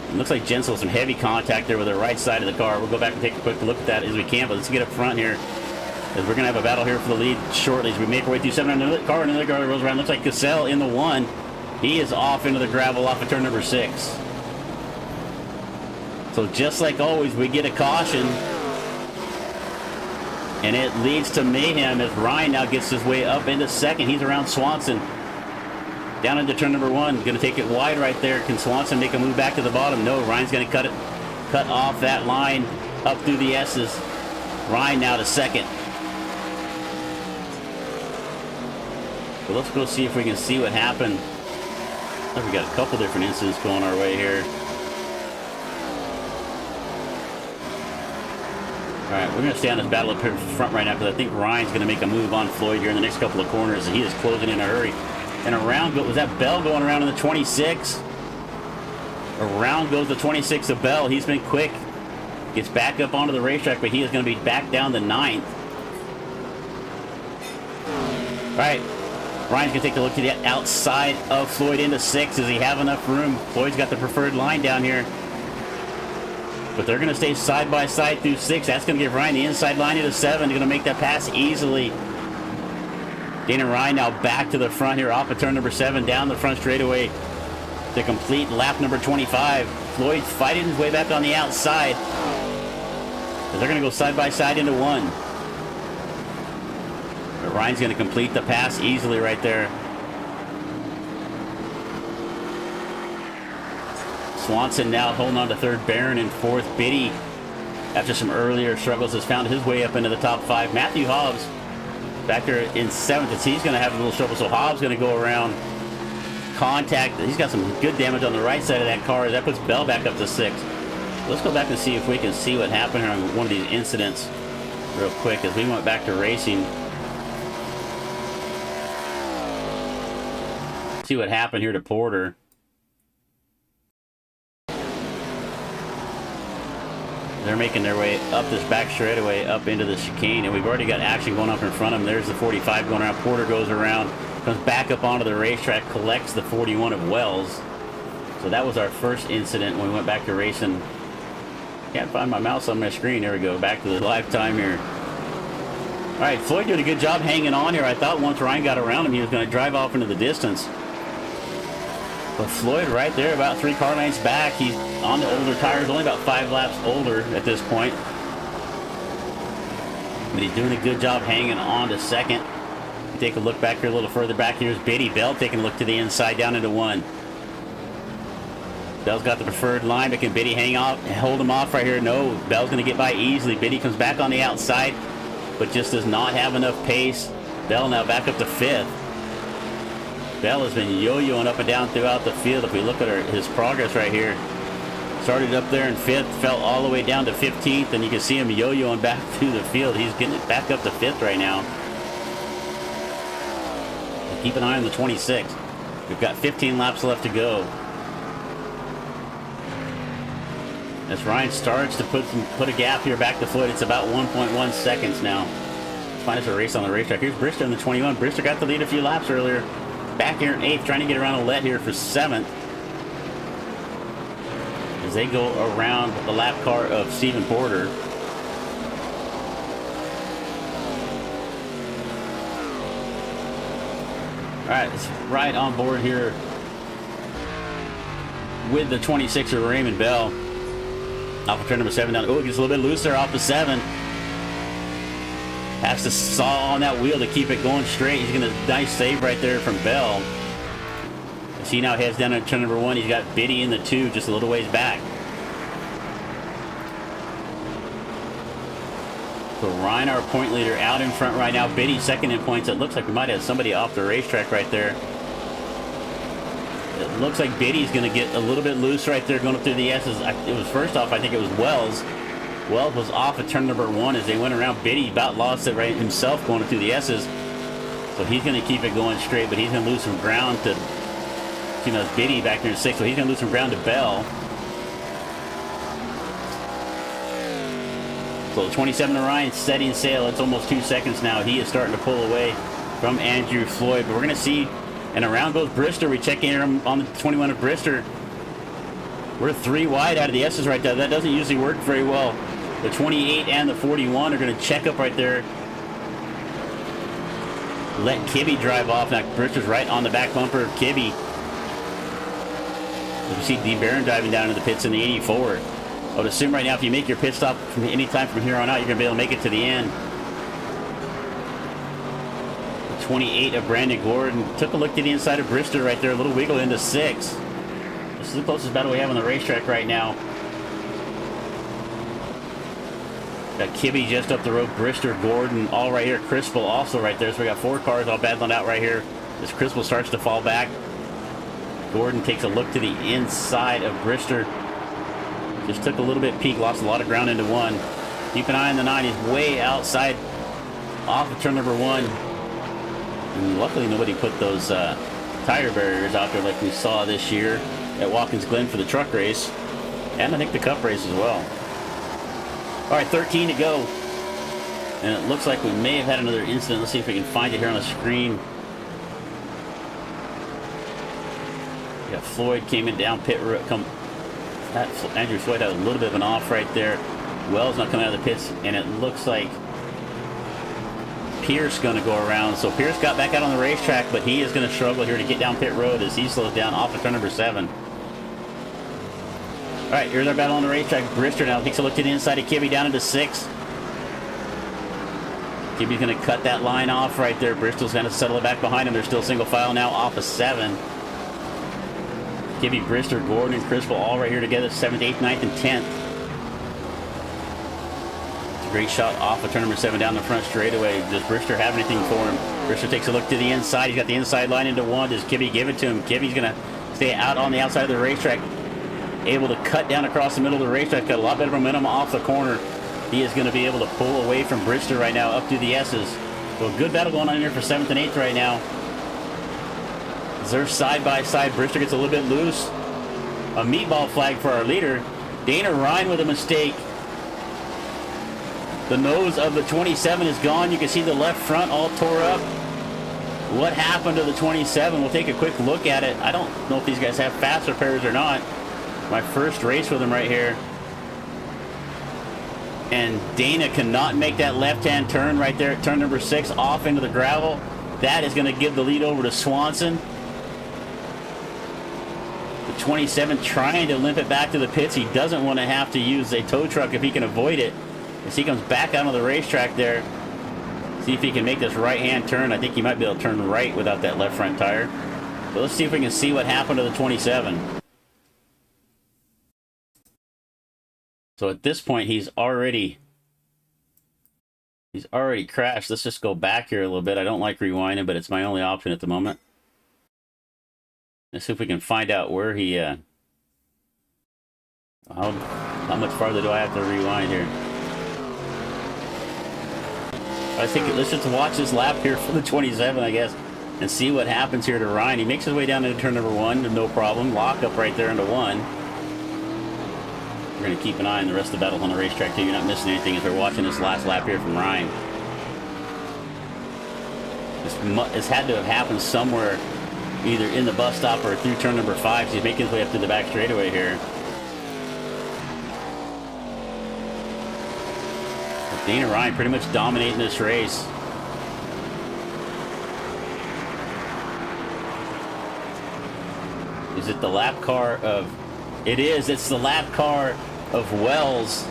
It looks like Genzel, some heavy contact there with the right side of the car. We'll go back and take a quick look at that as we can. But let's get up front here, as we're going to have a battle here for the lead shortly as we make our way through 7. Another car rolls around. Looks like Cassell in the 1. He is off into the gravel off of turn number 6. So just like always, we get a caution, and it leads to mayhem as Ryan now gets his way up into 2nd. He's around Swanson. Down into turn number 1. Going to take it wide right there. Can Swanson make a move back to the bottom? No, Ryan's going to cut off that line up through the S's. Ryan now to 2nd. So let's go see if we can see what happened. We got a couple different incidents going our way here. All right, we're going to stay on this battle up here front right now because I think Ryan's going to make a move on Floyd here in the next couple of corners, and he is closing in a hurry. And around was that Bell going around in the 26? Around goes the 26 of Bell. He's been quick. Gets back up onto the racetrack, but he is going to be back down the 9th. All right, Ryan's going to take a look to the outside of Floyd into 6. Does he have enough room? Floyd's got the preferred line down here. But they're going to stay side by side through 6. That's going to give Ryan the inside line into 7. They're going to make that pass easily. Dana Ryan now back to the front here off of turn number 7 down the front straightaway to complete lap number 25. Floyd fighting his way back on the outside. They're going to go side by side into 1. But Ryan's going to complete the pass easily right there. Swanson now holding on to 3rd. Barron in 4th. Biddy, after some earlier struggles, has found his way up into the top 5. Matthew Hobbs back there in 7th. He's going to have a little trouble, so Hobbs going to go around. Contact. He's got some good damage on the right side of that car. That puts Bell back up to 6. Let's go back and see if we can see what happened here on one of these incidents real quick as we went back to racing. See what happened here to Porter. They're making their way up this back straightaway, up into the chicane, and we've already got action going up in front of them. There's the 45 going around. Porter goes around, comes back up onto the racetrack, collects the 41 of Wells. So that was our first incident when we went back to racing. Can't find my mouse on my screen. There we go. Back to the live time here. All right, Floyd doing a good job hanging on here. I thought once Ryan got around him, he was going to drive off into the distance. But Floyd right there, about 3 car lengths back. He's on the older tires, only about 5 laps older at this point. But he's doing a good job hanging on to second. Take a look back here a little further back. Here's Biddy Bell taking a look to the inside down into 1. Bell's got the preferred line, but can Biddy hang off, hold him off right here? No, Bell's going to get by easily. Biddy comes back on the outside, but just does not have enough pace. Bell now back up to 5th. Bell has been yo-yoing up and down throughout the field. If we look at his progress right here, started up there in 5th, fell all the way down to 15th, and you can see him yo-yoing back through the field. He's getting it back up to 5th right now. Keep an eye on the 26. We've got 15 laps left to go. As Ryan starts to put a gap here back to Floyd, it's about 1.1 seconds now. Let's find us a race on the racetrack. Here's Brister in the 21. Brister got the lead a few laps earlier. Back here in 8th, trying to get around Olet here for 7th. As they go around the lap car of Stephen Porter. All right, it's right on board here with the 26er Raymond Bell. Off of turn number 7 down. Oh, it gets a little bit looser off the 7. Has to saw on that wheel to keep it going straight. He's going to nice save right there from Bell. As he now heads down to turn number 1. He's got Biddy in the 2, just a little ways back. So Ryan, our point leader, out in front right now. Biddy second in points. It looks like we might have somebody off the racetrack right there. It looks like Biddy's going to get a little bit loose right there going up through the S's. It was first off, I think it was Wells. Wells was off at turn number 1 as they went around. Biddy about lost it right himself going up through the S's. So he's going to keep it going straight, but he's going to lose some ground to, you know, Biddy back there in 6th. So he's going to lose some ground to Bell. So 27 to Ryan setting sail. It's almost 2 seconds now. He is starting to pull away from Andrew Floyd. But we're going to see, and around goes Brister. We check in on the 21 of Brister. We're 3 wide out of the S's right there. That doesn't usually work very well. The 28 and the 41 are going to check up right there. Let Kibbe drive off. Now Brister's right on the back bumper of Kibbe. You see D. Barron diving down into the pits in the 84. I would assume right now if you make your pit stop from any time from here on out, you're going to be able to make it to the end. The 28 of Brandon Gordon took a look to the inside of Brister right there. A little wiggle into 6. This is the closest battle we have on the racetrack right now. Got Kibbe just up the road. Brister, Gordon, all right here. Crispell also right there. So we got 4 cars all battling out right here. As Crispell starts to fall back. Gordon takes a look to the inside of Brister. Just took a little bit peak, lost a lot of ground into 1. Keep an eye on the 9. He's way outside off of turn number 1. And luckily nobody put those tire barriers out there like we saw this year at Watkins Glen for the truck race. And I think the cup race as well. All right, 13 to go. And it looks like we may have had another incident. Let's see if we can find it here on the screen. Yeah, Floyd came in down pit road. Andrew Floyd had a little bit of an off right there. Wells not coming out of the pits, and it looks like Pierce going to go around. So Pierce got back out on the racetrack, but he is going to struggle here to get down pit road as he slows down off of turn number 7. All right, here's our battle on the racetrack. Brister now takes a look to the inside of Kibbe down into 6. Kibbe's going to cut that line off right there. Bristol's going to settle it back behind him. They're still single file now off of 7. Kibbe, Brister, Gordon, and Crispell all right here together, 7th, 8th, 9th, and 10th. It's a great shot off of turn number 7 down the front straightaway. Does Brister have anything for him? Brister takes a look to the inside. He's got the inside line into 1. Does Kibbe give it to him? Kibbe's going to stay out on the outside of the racetrack. Able to cut down across the middle of the racetrack. Got a lot better momentum off the corner. He is going to be able to pull away from Brister right now up through the S's. So a good battle going on here for 7th and 8th right now. They're side by side. Brister gets a little bit loose. A meatball flag for our leader. Dana Ryan with a mistake. The nose of the 27 is gone. You can see the left front all tore up. What happened to the 27? We'll take a quick look at it. I don't know if these guys have faster pairs or not. My first race with them right here. And Dana cannot make that left-hand turn right there at turn number 6 off into the gravel. That is going to give the lead over to Swanson. The 27 trying to limp it back to the pits. He doesn't want to have to use a tow truck if he can avoid it. As he comes back out on the racetrack there. See if he can make this right-hand turn. I think he might be able to turn right without that left front tire. But let's see if we can see what happened to the 27. So at this point, he's already crashed. Let's just go back here a little bit. I don't like rewinding, but it's my only option at the moment. Let's see if we can find out where he... how much farther do I have to rewind here? I think let's just watch this lap here for the 27, I guess, and see what happens here to Ryan. He makes his way down into turn number 1, no problem. Lock up right there into 1. We're going to keep an eye on the rest of the battle on the racetrack, too. You're not missing anything as we're watching this last lap here from Ryan. This had to have happened somewhere, either in the bus stop or through turn number 5. So he's making his way up to the back straightaway here. Dana Ryan pretty much dominating this race. Is it the lap car of... It is. It's the lap car of Wells.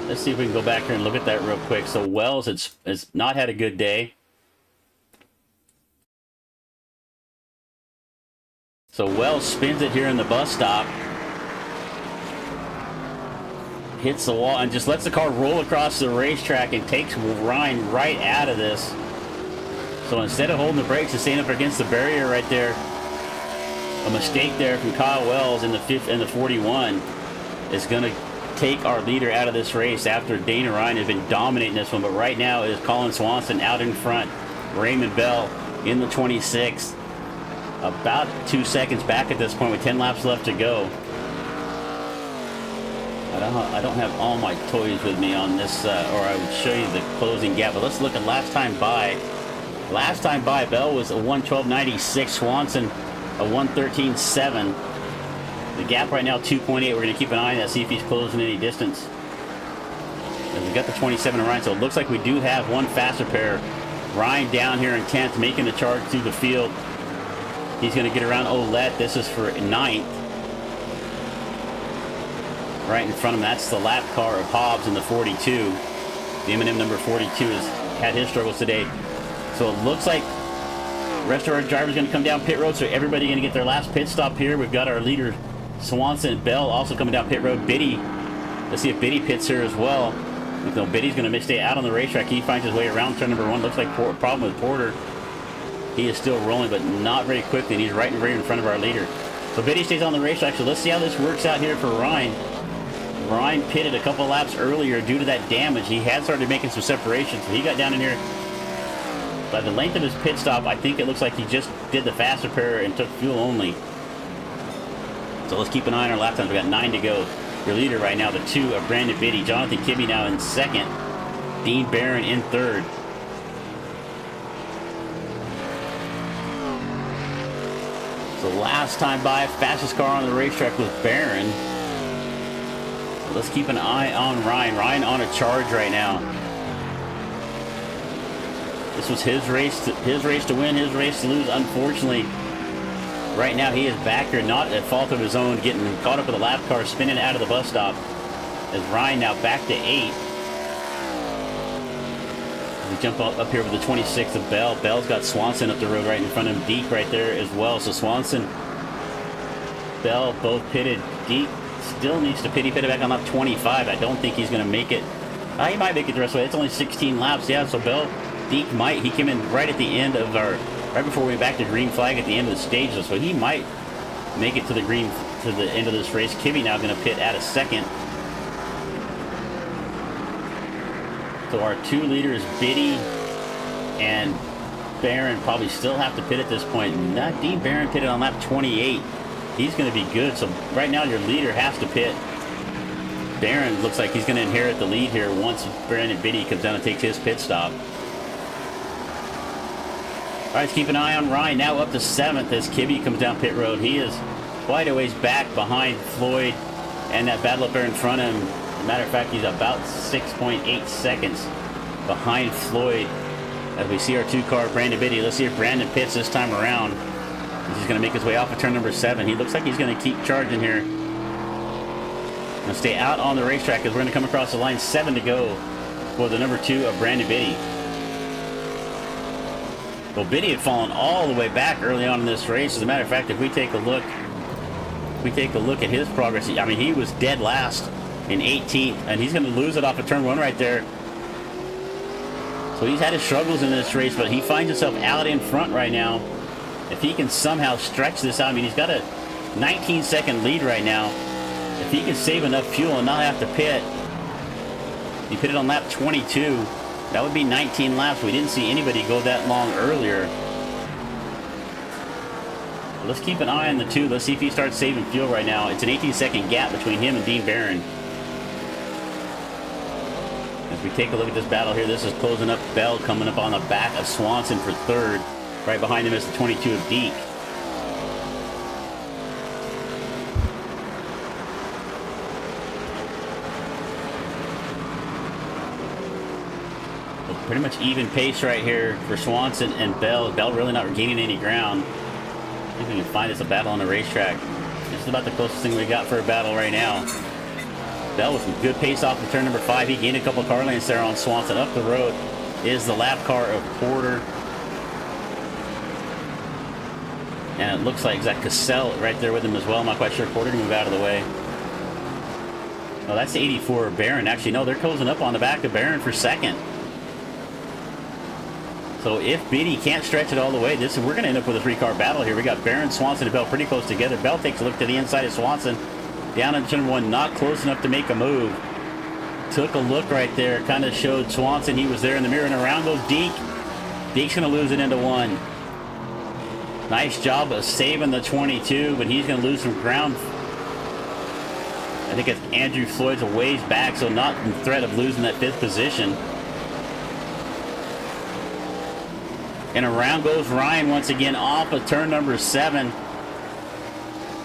Let's see if we can go back here and look at that real quick. So Wells has not had a good day. So Wells spins it here in the bus stop. Hits the wall and just lets the car roll across the racetrack and takes Ryan right out of this. So instead of holding the brakes and staying up against the barrier right there, a mistake there from Kyle Wells in the 41 is going to take our leader out of this race after Dana Ryan has been dominating this one. But right now it is Colin Swanson out in front. Raymond Bell in the 26. About 2 seconds back at this point with 10 laps left to go. I don't have all my toys with me on this, or I would show you the closing gap. But let's look at last time by. Last time by, Bell was a 1:12.96. Swanson a 1:13.7. The gap right now 2.8. We're going to keep an eye on that, see if he's closing any distance. And we got the 27 in Ryan, so it looks like we do have one faster pair. Ryan down here in 10th, making the charge through the field. He's going to get around Olet. This is for 9th. Right in front of him, that's the lap car of Hobbs in the 42. The M&M number 42 has had his struggles today. So it looks like the rest of our drivers going to come down pit road, so everybody going to get their last pit stop here. We've got our leader, Swanson and Bell, also coming down pit road. Biddy, let's see if Biddy pits here as well. No, Biddy's going to stay out on the racetrack. He finds his way around turn number 1. Looks like a problem with Porter. He is still rolling, but not very quickly, and he's right in front of our leader. So Biddy stays on the racetrack, so let's see how this works out here for Ryan. Ryan pitted a couple laps earlier due to that damage. He had started making some separation, so he got down in here. By the length of his pit stop, I think it looks like he just did the faster pair and took fuel only. So let's keep an eye on our lap times. We got 9 to go. Your leader right now, the 2 of Brandon Biddy. Jonathan Kibbe now in 2nd. Dean Barron in 3rd. So last time by, fastest car on the racetrack was Barron. Let's keep an eye on Ryan. Ryan on a charge right now. This was his race to win, his race to lose. Unfortunately, right now he is back here, not at fault of his own, getting caught up with a lap car, spinning out of the bus stop. As Ryan now back to 8. We jump up here with the 26th of Bell. Bell's got Swanson up the road right in front of him. Deke right there as well. So Swanson, Bell both pitted. Deke still needs to pit. He pitted back on lap 25. I don't think he's going to make it. He might make it the rest of the way. It's only 16 laps. Yeah, so Bell, Deke might. He came in right at the end of our, right before we went back to green flag at the end of the stage. So he might make it to the green, to the end of this race. Kibbe now going to pit at a 2nd. So our 2 leaders, Biddy and Barron, probably still have to pit at this point. Not Dean Barron pitted on lap 28. He's going to be good. So right now your leader has to pit. Barron looks like he's going to inherit the lead here once Brandon Biddy comes down and takes his pit stop. All right, let's keep an eye on Ryan. Now up to 7th as Kibbe comes down pit road. He is quite a ways back behind Floyd and that battle up there in front of him. As a matter of fact, he's about 6.8 seconds behind Floyd as we see our 2-car Brandon Biddy. Let's see if Brandon pits this time around. He's just going to make his way off of turn number 7. He looks like he's going to keep charging here. Going to stay out on the racetrack because we're going to come across the line. 7 to go for the number 2 of Brandon Biddy. Well, Biddy had fallen all the way back early on in this race. As a matter of fact, if we take a look at his progress, I mean, he was dead last in 18th, and he's going to lose it off of turn 1 right there. So he's had his struggles in this race, but he finds himself out in front right now. If he can somehow stretch this out, I mean, he's got a 19-second lead right now. If he can save enough fuel and not have to pit, he pitted on lap 22. That would be 19 laps. We didn't see anybody go that long earlier. Let's keep an eye on the 2. Let's see if he starts saving fuel right now. It's an 18-second gap between him and Dean Barron. As we take a look at this battle here, this is closing up. Bell coming up on the back of Swanson for 3rd. Right behind him is the 22 of Deke. Pretty much even pace right here for Swanson and Bell. Bell really not gaining any ground. I think we can find us a battle on the racetrack. This is about the closest thing we got for a battle right now. Bell with some good pace off of turn number 5. He gained a couple of car lanes there on Swanson. Up the road is the lap car of Porter. And it looks like Zach Cassell right there with him as well. I'm not quite sure. Porter to move out of the way. Oh, that's the 84 of Barron. Actually, no, they're closing up on the back of Barron for 2nd. So if Biddy can't stretch it all the way, we're going to end up with a 3-car battle here. We got Barron, Swanson, and Bell pretty close together. Bell takes a look to the inside of Swanson. Down in turn 1, not close enough to make a move. Took a look right there, kind of showed Swanson he was there in the mirror, and around goes Deke. Deke's going to lose it into 1. Nice job of saving the 22, but he's going to lose some ground. I think it's Andrew Floyd's a ways back, so not in threat of losing that 5th position. And around goes Ryan once again off of turn number 7.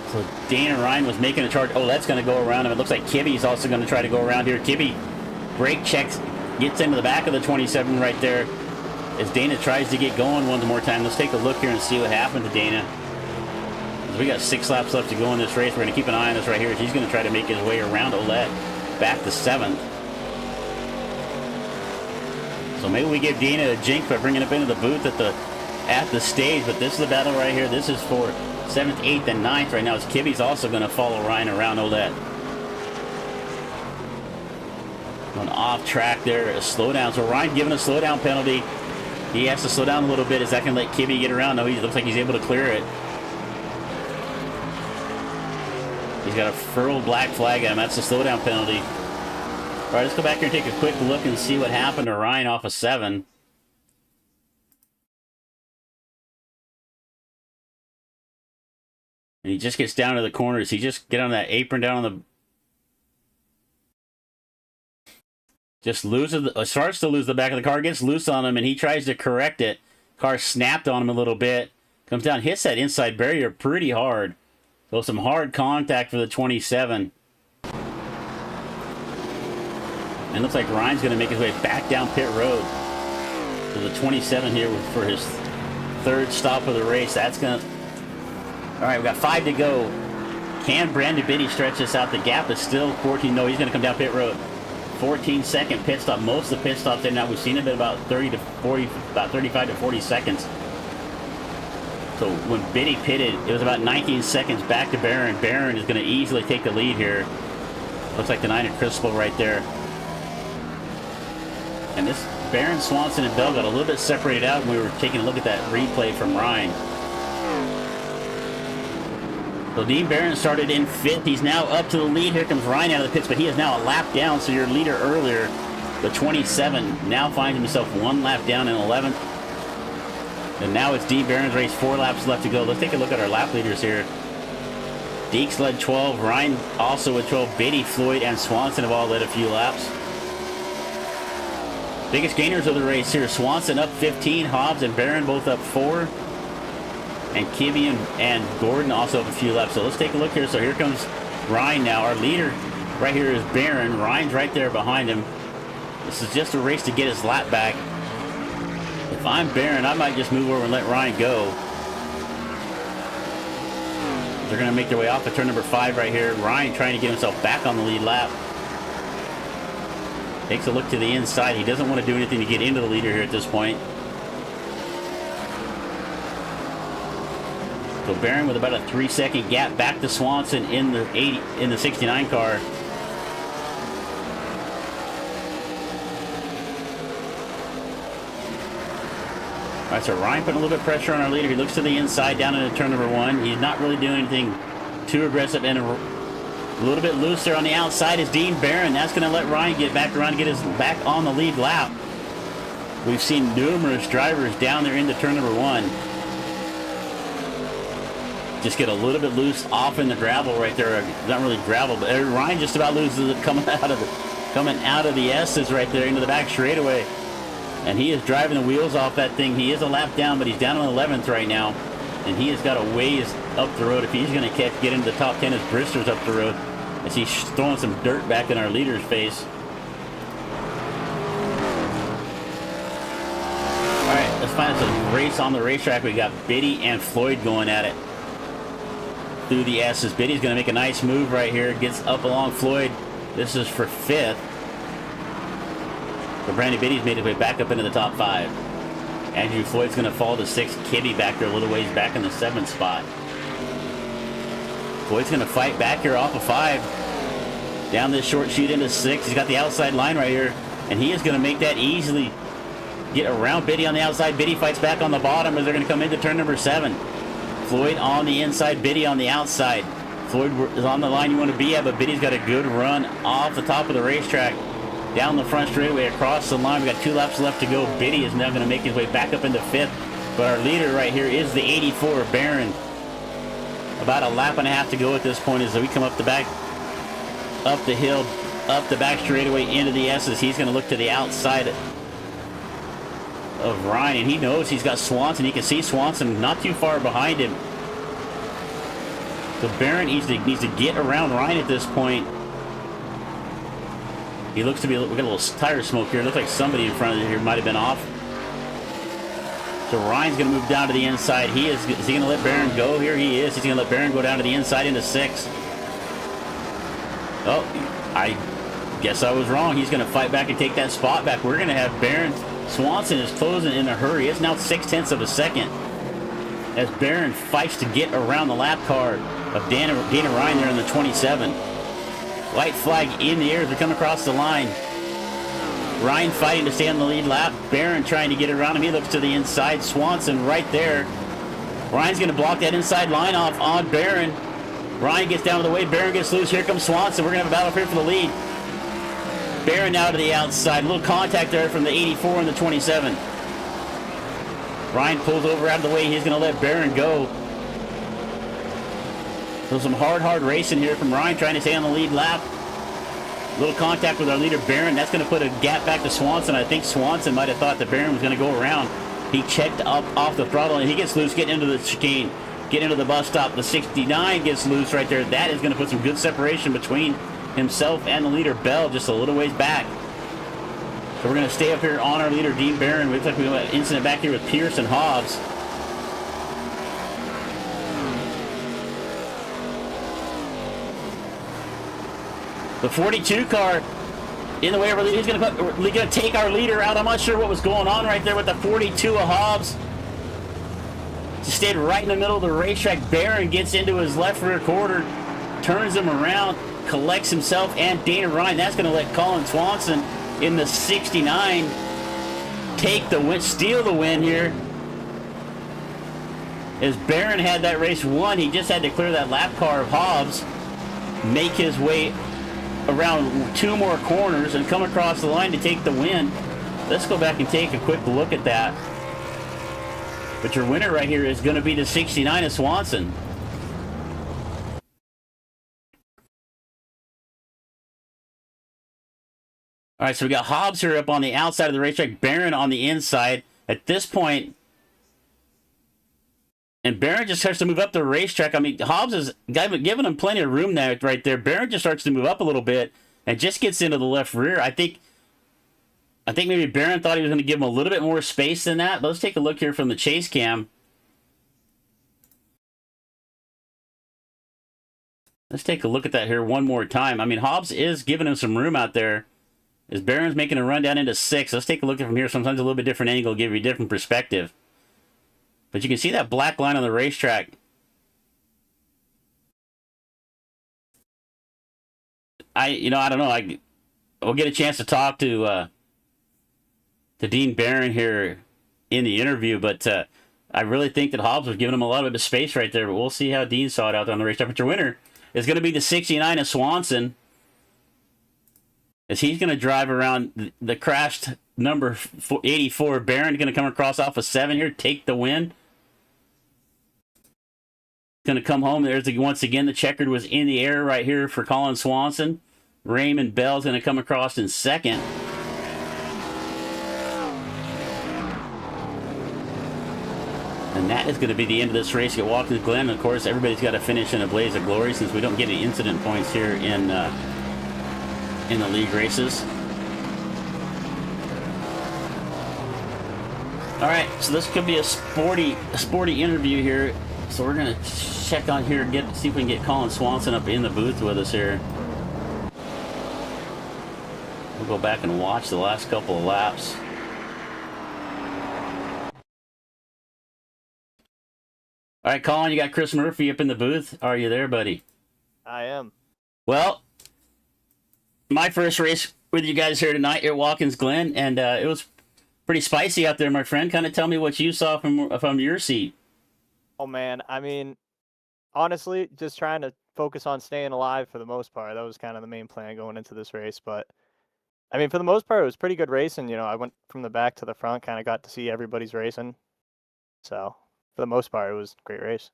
So Dana Ryan was making a charge. Oh, that's going to go around him. It looks like Kibbe's also going to try to go around here. Kibbe brake checks, gets into the back of the 27 right there as Dana tries to get going one more time. Let's take a look here and see what happened to Dana. We got 6 laps left to go in this race. We're going to keep an eye on this right here. He's going to try to make his way around Olet back to 7th. So maybe we give Dana a jinx by bringing up into the booth at the stage, but this is the battle right here. This is for 7th, 8th, and 9th right now, as Kibbe's also going to follow Ryan around Olet. Going off track there, a slowdown. So Ryan given a slowdown penalty. He has to slow down a little bit. Is that going to let Kibbe get around? No, he looks like he's able to clear it. He's got a furled black flag at him. That's the slowdown penalty. All right, let's go back here and take a quick look and see what happened to Ryan off of 7. And he just gets down to the corners. He just get on that apron down on the... Just starts to lose the back of the car, gets loose on him, and he tries to correct it. Car snapped on him a little bit. Comes down, hits that inside barrier pretty hard. So some hard contact for the 27. And looks like Ryan's going to make his way back down pit road. So the 27 here for his 3rd stop of the race. That's going to... All right, we've got 5 to go. Can Brandon Biddy stretch this out? The gap is still 14. No, he's going to come down pit road. 14-second pit stop. Most of the pit stops in now, we've seen it at about 30 to 40, about 35 to 40 seconds. So when Biddy pitted, it was about 19 seconds back to Barron. Barron is going to easily take the lead here. Looks like the 9 of Crystal right there. And this Barron, Swanson, and Bell got a little bit separated out when we were taking a look at that replay from Ryan. So Dean Barron started in 5th. He's now up to the lead. Here comes Ryan out of the pits, but he is now a lap down. So your leader earlier, the 27, now finds himself 1 lap down in 11th. And now it's Dean Barron's race. 4 laps left to go. Let's take a look at our lap leaders here. Deeks led 12. Ryan also with 12. Biddy, Floyd, and Swanson have all led a few laps. Biggest gainers of the race here. Swanson up 15, Hobbs and Barron both up 4. And Kibbe and Gordon also have a few left. So let's take a look here. So here comes Ryan now. Our leader right here is Barron. Ryan's right there behind him. This is just a race to get his lap back. If I'm Barron, I might just move over and let Ryan go. They're going to make their way off of turn number 5 right here. Ryan trying to get himself back on the lead lap. Takes a look to the inside. He doesn't want to do anything to get into the leader here at this point. So Barron with about a 3-second gap back to Swanson in the 69 car. All right, so Ryan putting a little bit of pressure on our leader. He looks to the inside down into turn number 1. He's not really doing anything too aggressive, and a little bit loose there on the outside is Dean Barron. That's going to let Ryan get back around and get his back on the lead lap. We've seen numerous drivers down there into turn number 1 just get a little bit loose off in the gravel right there. Not really gravel, but Ryan just about loses it coming out of the S's right there into the back straightaway. And he is driving the wheels off that thing. He is a lap down, but he's down on 11th right now. And he has got a ways up the road. If he's going to get into the top 10 as Brister's up the road, as he's throwing some dirt back in our leader's face. All right, let's find us a race on the racetrack. We got Biddy and Floyd going at it through the S's. Biddy's going to make a nice move right here. Gets up along Floyd. This is for 5th. But Brandon Biddy's made his way back up into the top 5. Andrew Floyd's going to fall to 6th. Kibbe back there a little ways back in the 7th spot. Floyd's going to fight back here off of 5. Down this short chute into 6. He's got the outside line right here. And he is going to make that easily. Get around Biddy on the outside. Biddy fights back on the bottom as they're going to come into turn number 7. Floyd on the inside, Biddy on the outside. Floyd is on the line you want to be at, but Biddy's got a good run off the top of the racetrack. Down the front straightaway across the line. We got 2 laps left to go. Biddy is now going to make his way back up into 5th. But our leader right here is the 84, Barron. About a lap and a half to go at this point as we come up the hill, up the back straightaway into the S's. He's going to look to the outside of Ryan, and he knows he's got Swanson. He can see Swanson not too far behind him. So Barron needs to get around Ryan at this point. He looks to be, we got a little tire smoke here. It looks like somebody in front of here might have been off. So Ryan's going to move down to the inside. Is he going to let Barron go? Here he is. He's going to let Barron go down to the inside into 6th. Oh, I guess I was wrong. He's going to fight back and take that spot back. We're going to have Barron. Swanson is closing in a hurry. It's now 0.6 of a second as Barron fights to get around the lap car of Dana Ryan there in the 27. White flag in the air as we come across the line. Ryan fighting to stay on the lead lap. Barron trying to get around him. He looks to the inside. Swanson right there. Ryan's going to block that inside line off on Barron. Ryan gets down to the way. Barron gets loose. Here comes Swanson. We're going to have a battle here for the lead. Barron now to the outside. A little contact there from the 84 and the 27. Ryan pulls over out of the way. He's going to let Barron go. So some hard racing here from Ryan trying to stay on the lead lap. A little contact with our leader Barron. That's going to put a gap back to Swanson. I think Swanson might have thought that Barron was going to go around. He checked up off the throttle and he gets loose, getting into the chicane, getting into the bus stop. The 69 gets loose right there. That is going to put some good separation between himself and the leader Bell just a little ways back. So we're going to stay up here on our leader Dean Barron. Looks like we have an incident back here with Pierce and Hobbs. The 42 car in the way of our leader. He's going to take our leader out. I'm not sure what was going on right there with the 42 of Hobbs. Just stayed right in the middle of the racetrack. Barron gets into his left rear quarter, turns him around, collects himself and Dana Ryan. That's going to let Colin Swanson in the 69 take the win, steal the win here. As Barron had that race won, he just had to clear that lap car of Hobbs, make his way around 2 more corners and come across the line to take the win. Let's go back and take a quick look at that. But your winner right here is going to be the 69 of Swanson. All right, so we got Hobbs here up on the outside of the racetrack, Barron on the inside. At this point, and Barron just starts to move up the racetrack. I mean, Hobbs is giving him plenty of room there, right there. Barron just starts to move up a little bit and just gets into the left rear. I think maybe Barron thought he was going to give him a little bit more space than that. But let's take a look here from the chase cam. Let's take a look at that here one more time. I mean, Hobbs is giving him some room out there as Barron's making a run down into 6th. Let's take a look at it from here. Sometimes a little bit different angle, give you a different perspective. But you can see that black line on the racetrack. I don't know. We'll get a chance to talk to Dean Barron here in the interview, but I really think that Hobbs was giving him a lot of space right there. But we'll see how Dean saw it out there on the racetrack. But your winner is going to be the 69 of Swanson, as he's going to drive around the crashed number 84. Barron going to come across off of 7 here, take the win. Going to come home. There's once again the checkered was in the air right here for Colin Swanson. Raymond Bell's going to come across in 2nd. And that is going to be the end of this race at Watkins Glen. Of course, everybody's got to finish in a blaze of glory since we don't get any incident points here in the league races. All right, so this could be a sporty interview here. So we're gonna check on here, see if we can get Colin Swanson up in the booth with us here. We'll go back and watch the last couple of laps. All right, Colin, you got Chris Murphy up in the booth. Are you there, buddy? I am. Well, my first race with you guys here tonight at Watkins Glen, and it was pretty spicy out there, my friend. Kind of tell me what you saw from your seat. Oh man, I mean, honestly, just trying to focus on staying alive for the most part. That was kind of the main plan going into this race. But I mean, for the most part, it was pretty good racing. You know, I went from the back to the front, kind of got to see everybody's racing. So for the most part, it was a great race.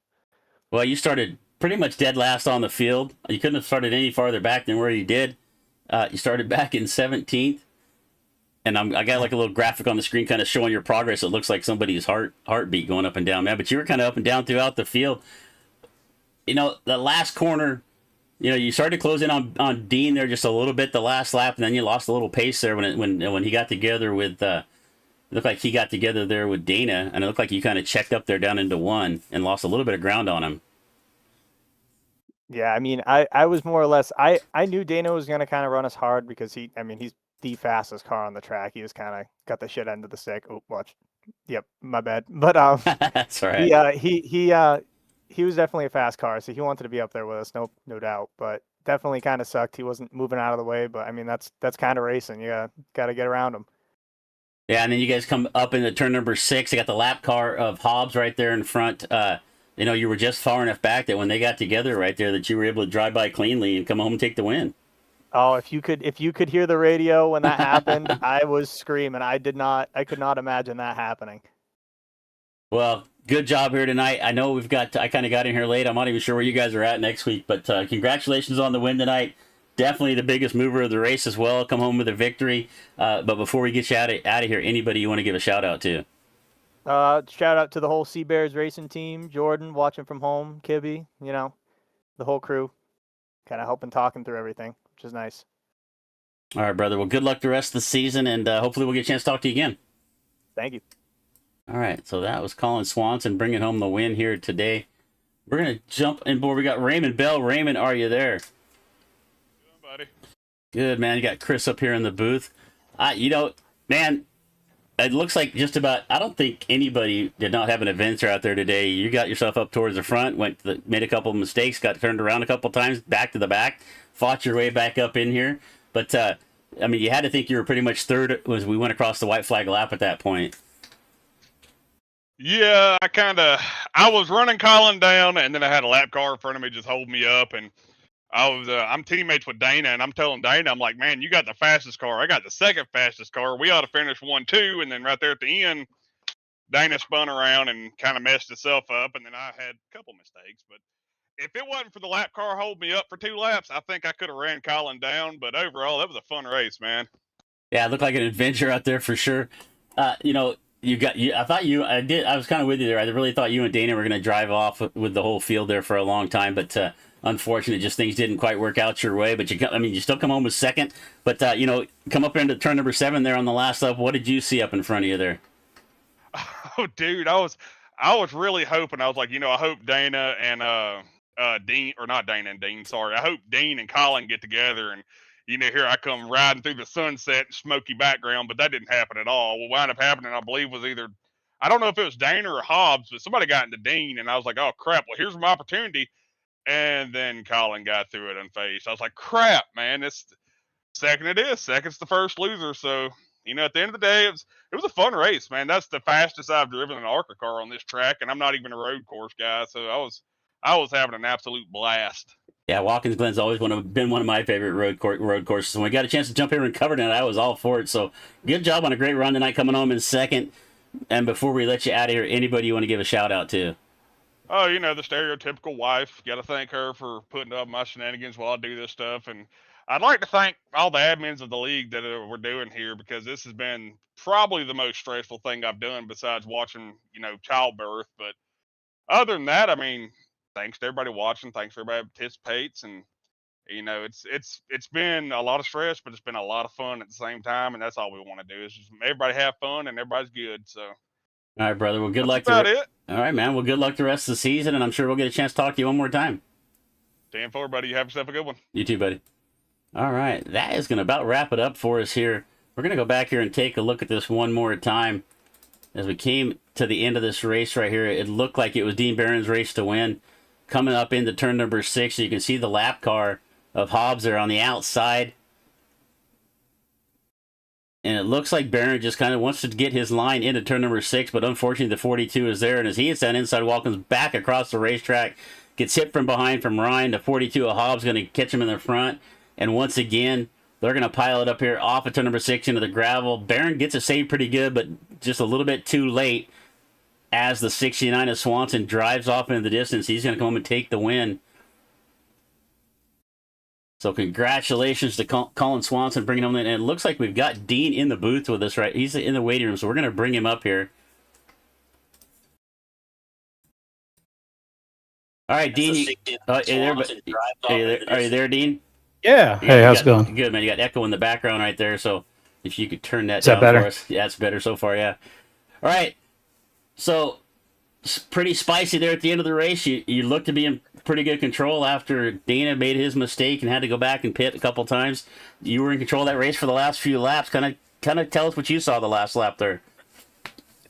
Well, you started pretty much dead last on the field. You couldn't have started any farther back than where you did. You started back in 17th. And I got like a little graphic on the screen kind of showing your progress. It looks like somebody's heartbeat going up and down, man. But you were kind of up and down throughout the field. You know, the last corner, you know, you started to close in on Dean there just a little bit the last lap, and then you lost a little pace there when he got together with it looked like he got together there with Dana, and it looked like you kind of checked up there down into 1 and lost a little bit of ground on him. Yeah, I mean, I was more or less, I knew Dana was going to kind of run us hard because he's the fastest car on the track. He was kind of got the shit end of the stick. Oh, watch. Yep, my bad. But that's all right. He was definitely a fast car, so he wanted to be up there with us, no doubt. But definitely kind of sucked. He wasn't moving out of the way. But I mean, that's kind of racing. You got to get around him. Yeah, and then you guys come up into turn number 6. You got the lap car of Hobbs right there in front. You know, you were just far enough back that when they got together right there, that you were able to drive by cleanly and come home and take the win. Oh, if you could hear the radio when that happened, I was screaming. I could not imagine that happening. Well, good job here tonight. I know I kind of got in here late. I'm not even sure where you guys are at next week, but congratulations on the win tonight. Definitely the biggest mover of the race as well. Come home with a victory. But before we get you out of here, anybody you want to give a shout out to? Shout out to the whole Sea Bears racing team, Jordan watching from home, Kibby, you know, the whole crew, kind of helping talking through everything, which is nice. All right, brother. Well, good luck the rest of the season, and hopefully we'll get a chance to talk to you again. Thank you. All right, so that was Colin Swanson bringing home the win here today. We're going to jump in board. We got Raymond Bell. Raymond, are you there? Good, buddy. Good, man. You got Chris up here in the booth. You know, man, it looks like just about, I don't think anybody did not have an adventure out there today. You got yourself up towards the front, made a couple of mistakes, got turned around a couple of times, back to the back, fought your way back up in here. But, I mean, you had to think you were pretty much third as we went across the white flag lap at that point. Yeah, I was running Colin down, and then I had a lap car in front of me just hold me up, and I'm teammates with Dana, and I'm telling Dana, I'm like, man, you got the fastest car. I got the second fastest car. We ought to finish 1-2, and then right there at the end, Dana spun around and kind of messed himself up, and then I had a couple mistakes. But if it wasn't for the lap car holding me up for 2 laps, I think I could have ran Colin down. But overall, that was a fun race, man. Yeah, it looked like an adventure out there for sure. You know, I was kind of with you there. I really thought you and Dana were going to drive off with the whole field there for a long time, but unfortunately, just things didn't quite work out your way. But you still come home with second. But you know, come up into turn number 7 there on the last lap. What did you see up in front of you there? Oh, dude, I was really hoping. I was like, I hope Dana and Dean, or not Dana and Dean, sorry. I hope Dean and Colin get together, and here I come riding through the sunset, smoky background, but that didn't happen at all. What wound up happening, I believe, was either, I don't know if it was Dana or Hobbs, but somebody got into Dean, and I was like, oh crap, well here's my opportunity, and then Colin got through it unfazed. I was like, crap, man, it's second it is, second's the first loser, so. At the end of the day, it was a fun race, man. That's the fastest I've driven an Arca car on this track, and I'm not even a road course guy, so I was having an absolute blast. Yeah, Watkins Glen's always been one of my favorite road courses. When we got a chance to jump here and cover it, I was all for it. So good job on a great run tonight, coming home in second. And before we let you out of here, anybody you want to give a shout out to? Oh, the stereotypical wife. Got to thank her for putting up my shenanigans while I do this stuff, and I'd like to thank all the admins of the league that we're doing here, because this has been probably the most stressful thing I've done besides watching, childbirth. But other than that, I mean, thanks to everybody watching. Thanks to everybody who participates. And, it's been a lot of stress, but it's been a lot of fun at the same time. And that's all we want to do is just everybody have fun and everybody's good. So. All right, brother. Well, good luck. That's about it. All right, man. Well, good luck the rest of the season, and I'm sure we'll get a chance to talk to you one more time. 10-4, buddy. You have yourself a good one. You too, buddy. All right, that is going to about wrap it up for us here. We're going to go back here and take a look at this one more time. As we came to the end of this race right here, it looked like it was Dean Barron's race to win. Coming up into turn number 6, you can see the lap car of Hobbs there on the outside. And it looks like Barron just kind of wants to get his line into turn number 6, but unfortunately the 42 is there. And as he hits that inside wall, comes back across the racetrack, gets hit from behind from Ryan. The 42 of Hobbs going to catch him in the front. And once again, they're going to pile it up here off of turn number 6 into the gravel. Barron gets it saved pretty good, but just a little bit too late as the 69 of Swanson drives off into the distance. He's going to come home and take the win. So congratulations to Colin Swanson bringing him in. And it looks like we've got Dean in the booth with us, right? He's in the waiting room, so we're going to bring him up here. All right, Dean. Are you there, Dean? Yeah. Hey, how's it going? Good, man. You got echo in the background right there, so if you could turn that down for us. Yeah, it's better so far, yeah. All right. So, pretty spicy there at the end of the race. You look to be in pretty good control after Dana made his mistake and had to go back and pit a couple times. You were in control of that race for the last few laps. Kind of tell us what you saw the last lap there.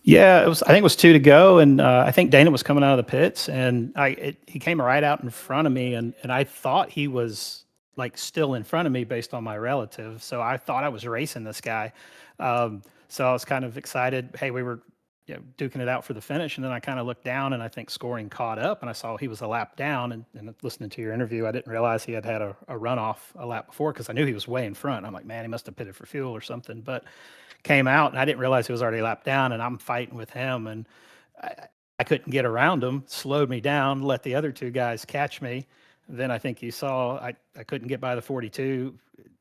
Yeah, I think it was 2 to go, and I think Dana was coming out of the pits, and he came right out in front of me, and I thought he was like still in front of me based on my relative. So I thought I was racing this guy. So I was kind of excited. Hey, we were duking it out for the finish. And then I kind of looked down and I think scoring caught up and I saw he was a lap down. And listening to your interview, I didn't realize he had a runoff a lap before because I knew he was way in front. I'm like, man, he must have pitted for fuel or something. But came out and I didn't realize he was already a lap down and I'm fighting with him. And I couldn't get around him, slowed me down, let the other 2 guys catch me. Then I think you saw I couldn't get by the 42,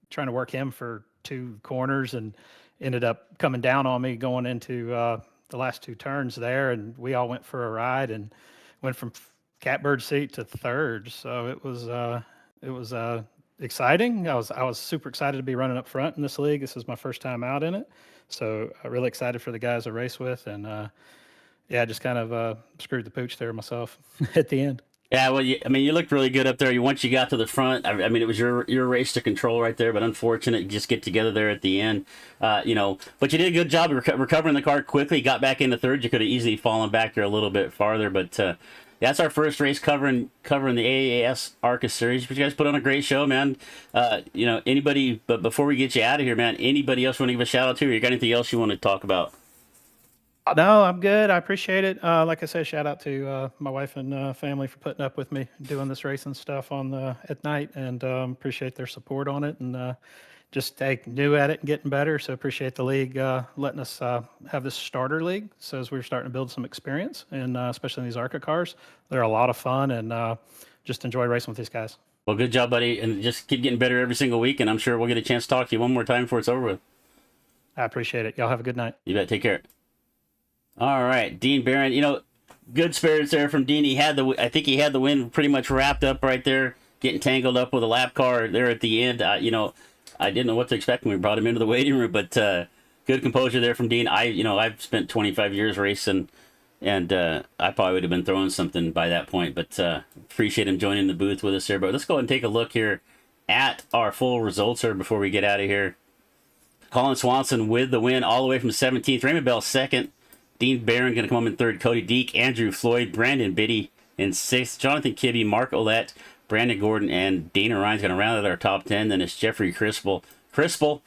trying to work him for 2 corners and ended up coming down on me going into the last 2 turns there. And we all went for a ride and went from catbird seat to 3rd. So it was exciting. I was super excited to be running up front in this league. This is my first time out in it. So I'm really excited for the guys I race with. And yeah, just kind of screwed the pooch there myself at the end. Yeah, well, you looked really good up there. Once you got to the front, I mean, it was your race to control right there, but unfortunate, just get together there at the end, but you did a good job of recovering the car quickly. Got back into 3rd. You could have easily fallen back there a little bit farther, but that's our first race covering the AAS Arca Series. But you guys put on a great show, man. Anybody? But before we get you out of here, man, anybody else want to give a shout out to, or you got anything else you want to talk about? No, I'm good. I appreciate it. Like I said, shout out to my wife and family for putting up with me doing this racing stuff at night, and appreciate their support on it. And just new at it and getting better. So appreciate the league letting us have this starter league. So as we're starting to build some experience, and especially in these Arca cars, they're a lot of fun, and just enjoy racing with these guys. Well, good job, buddy, and just keep getting better every single week. And I'm sure we'll get a chance to talk to you one more time before it's over with. I appreciate it. Y'all have a good night. You bet. Take care. All right, Dean Barron. You know, good spirits there from Dean. I think he had the win pretty much wrapped up right there, getting tangled up with a lap car there at the end. You know, I didn't know what to expect when we brought him into the waiting room, but good composure there from Dean. I've spent 25 years racing, and I probably would have been throwing something by that point, but appreciate him joining the booth with us here. But let's go ahead and take a look here at our full results here before we get out of here. Colin Swanson with the win all the way from 17th. Raymond Bell second. Dean Barron going to come home in third. Cody Deek, Andrew Floyd, Brandon Biddy in sixth. Jonathan Kibbe, Mark Olette, Brandon Gordon, and Dana Ryan's going to round out our top 10. Then it's Jeffrey Crispel. Crispel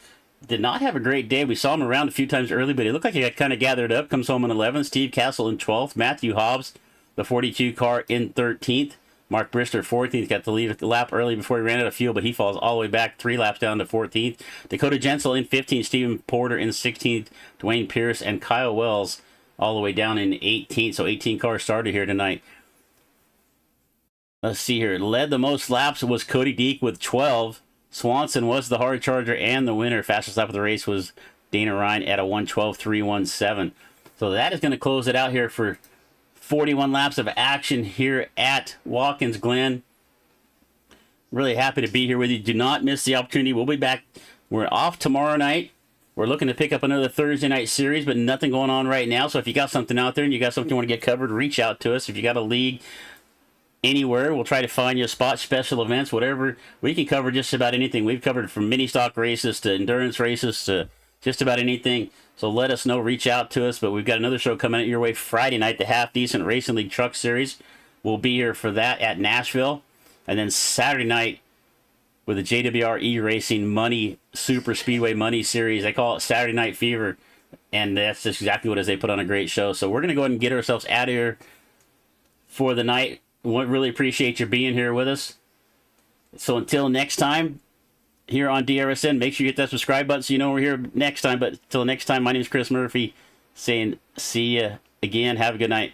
did not have a great day. We saw him around a few times early, but it looked like he got kind of gathered up. Comes home in 11th. Steve Castle in 12th. Matthew Hobbs, the 42 car, in 13th. Mark Brister, 14th, got to leave the lap early before he ran out of fuel, but he falls all the way back 3 laps down to 14th. Dakota Jensel in 15th, Stephen Porter in 16th, Dwayne Pierce, and Kyle Wells all the way down in 18th. So 18 cars started here tonight. Let's see here. Led the most laps was Cody Deek with 12. Swanson was the hard charger and the winner. Fastest lap of the race was Dana Ryan at a 1:12.317. So that is going to close it out here for 41 laps of action here at Watkins Glen. Really happy to be here with you. Do not miss the opportunity. We'll be back. We're off tomorrow night. We're looking to pick up another Thursday night series, but nothing going on right now. So if you got something out there and you got something you want to get covered, reach out to us. If you got a league anywhere, we'll try to find you a spot, special events, whatever. We can cover just about anything. We've covered from mini stock races to endurance races to just about anything. So let us know, reach out to us. But we've got another show coming your way Friday night, the Half Decent Racing League Truck Series. We'll be here for that at Nashville. And then Saturday night with the JWR eRacing Money Super Speedway Money Series. They call it Saturday Night Fever. And that's just exactly what it is. They put on a great show. So we're going to go ahead and get ourselves out of here for the night. We really appreciate you being here with us. So until next time, here on DRSN, make sure you hit that subscribe button so you know we're here next time. But until next time, my name is Chris Murphy saying see you again. Have a good night.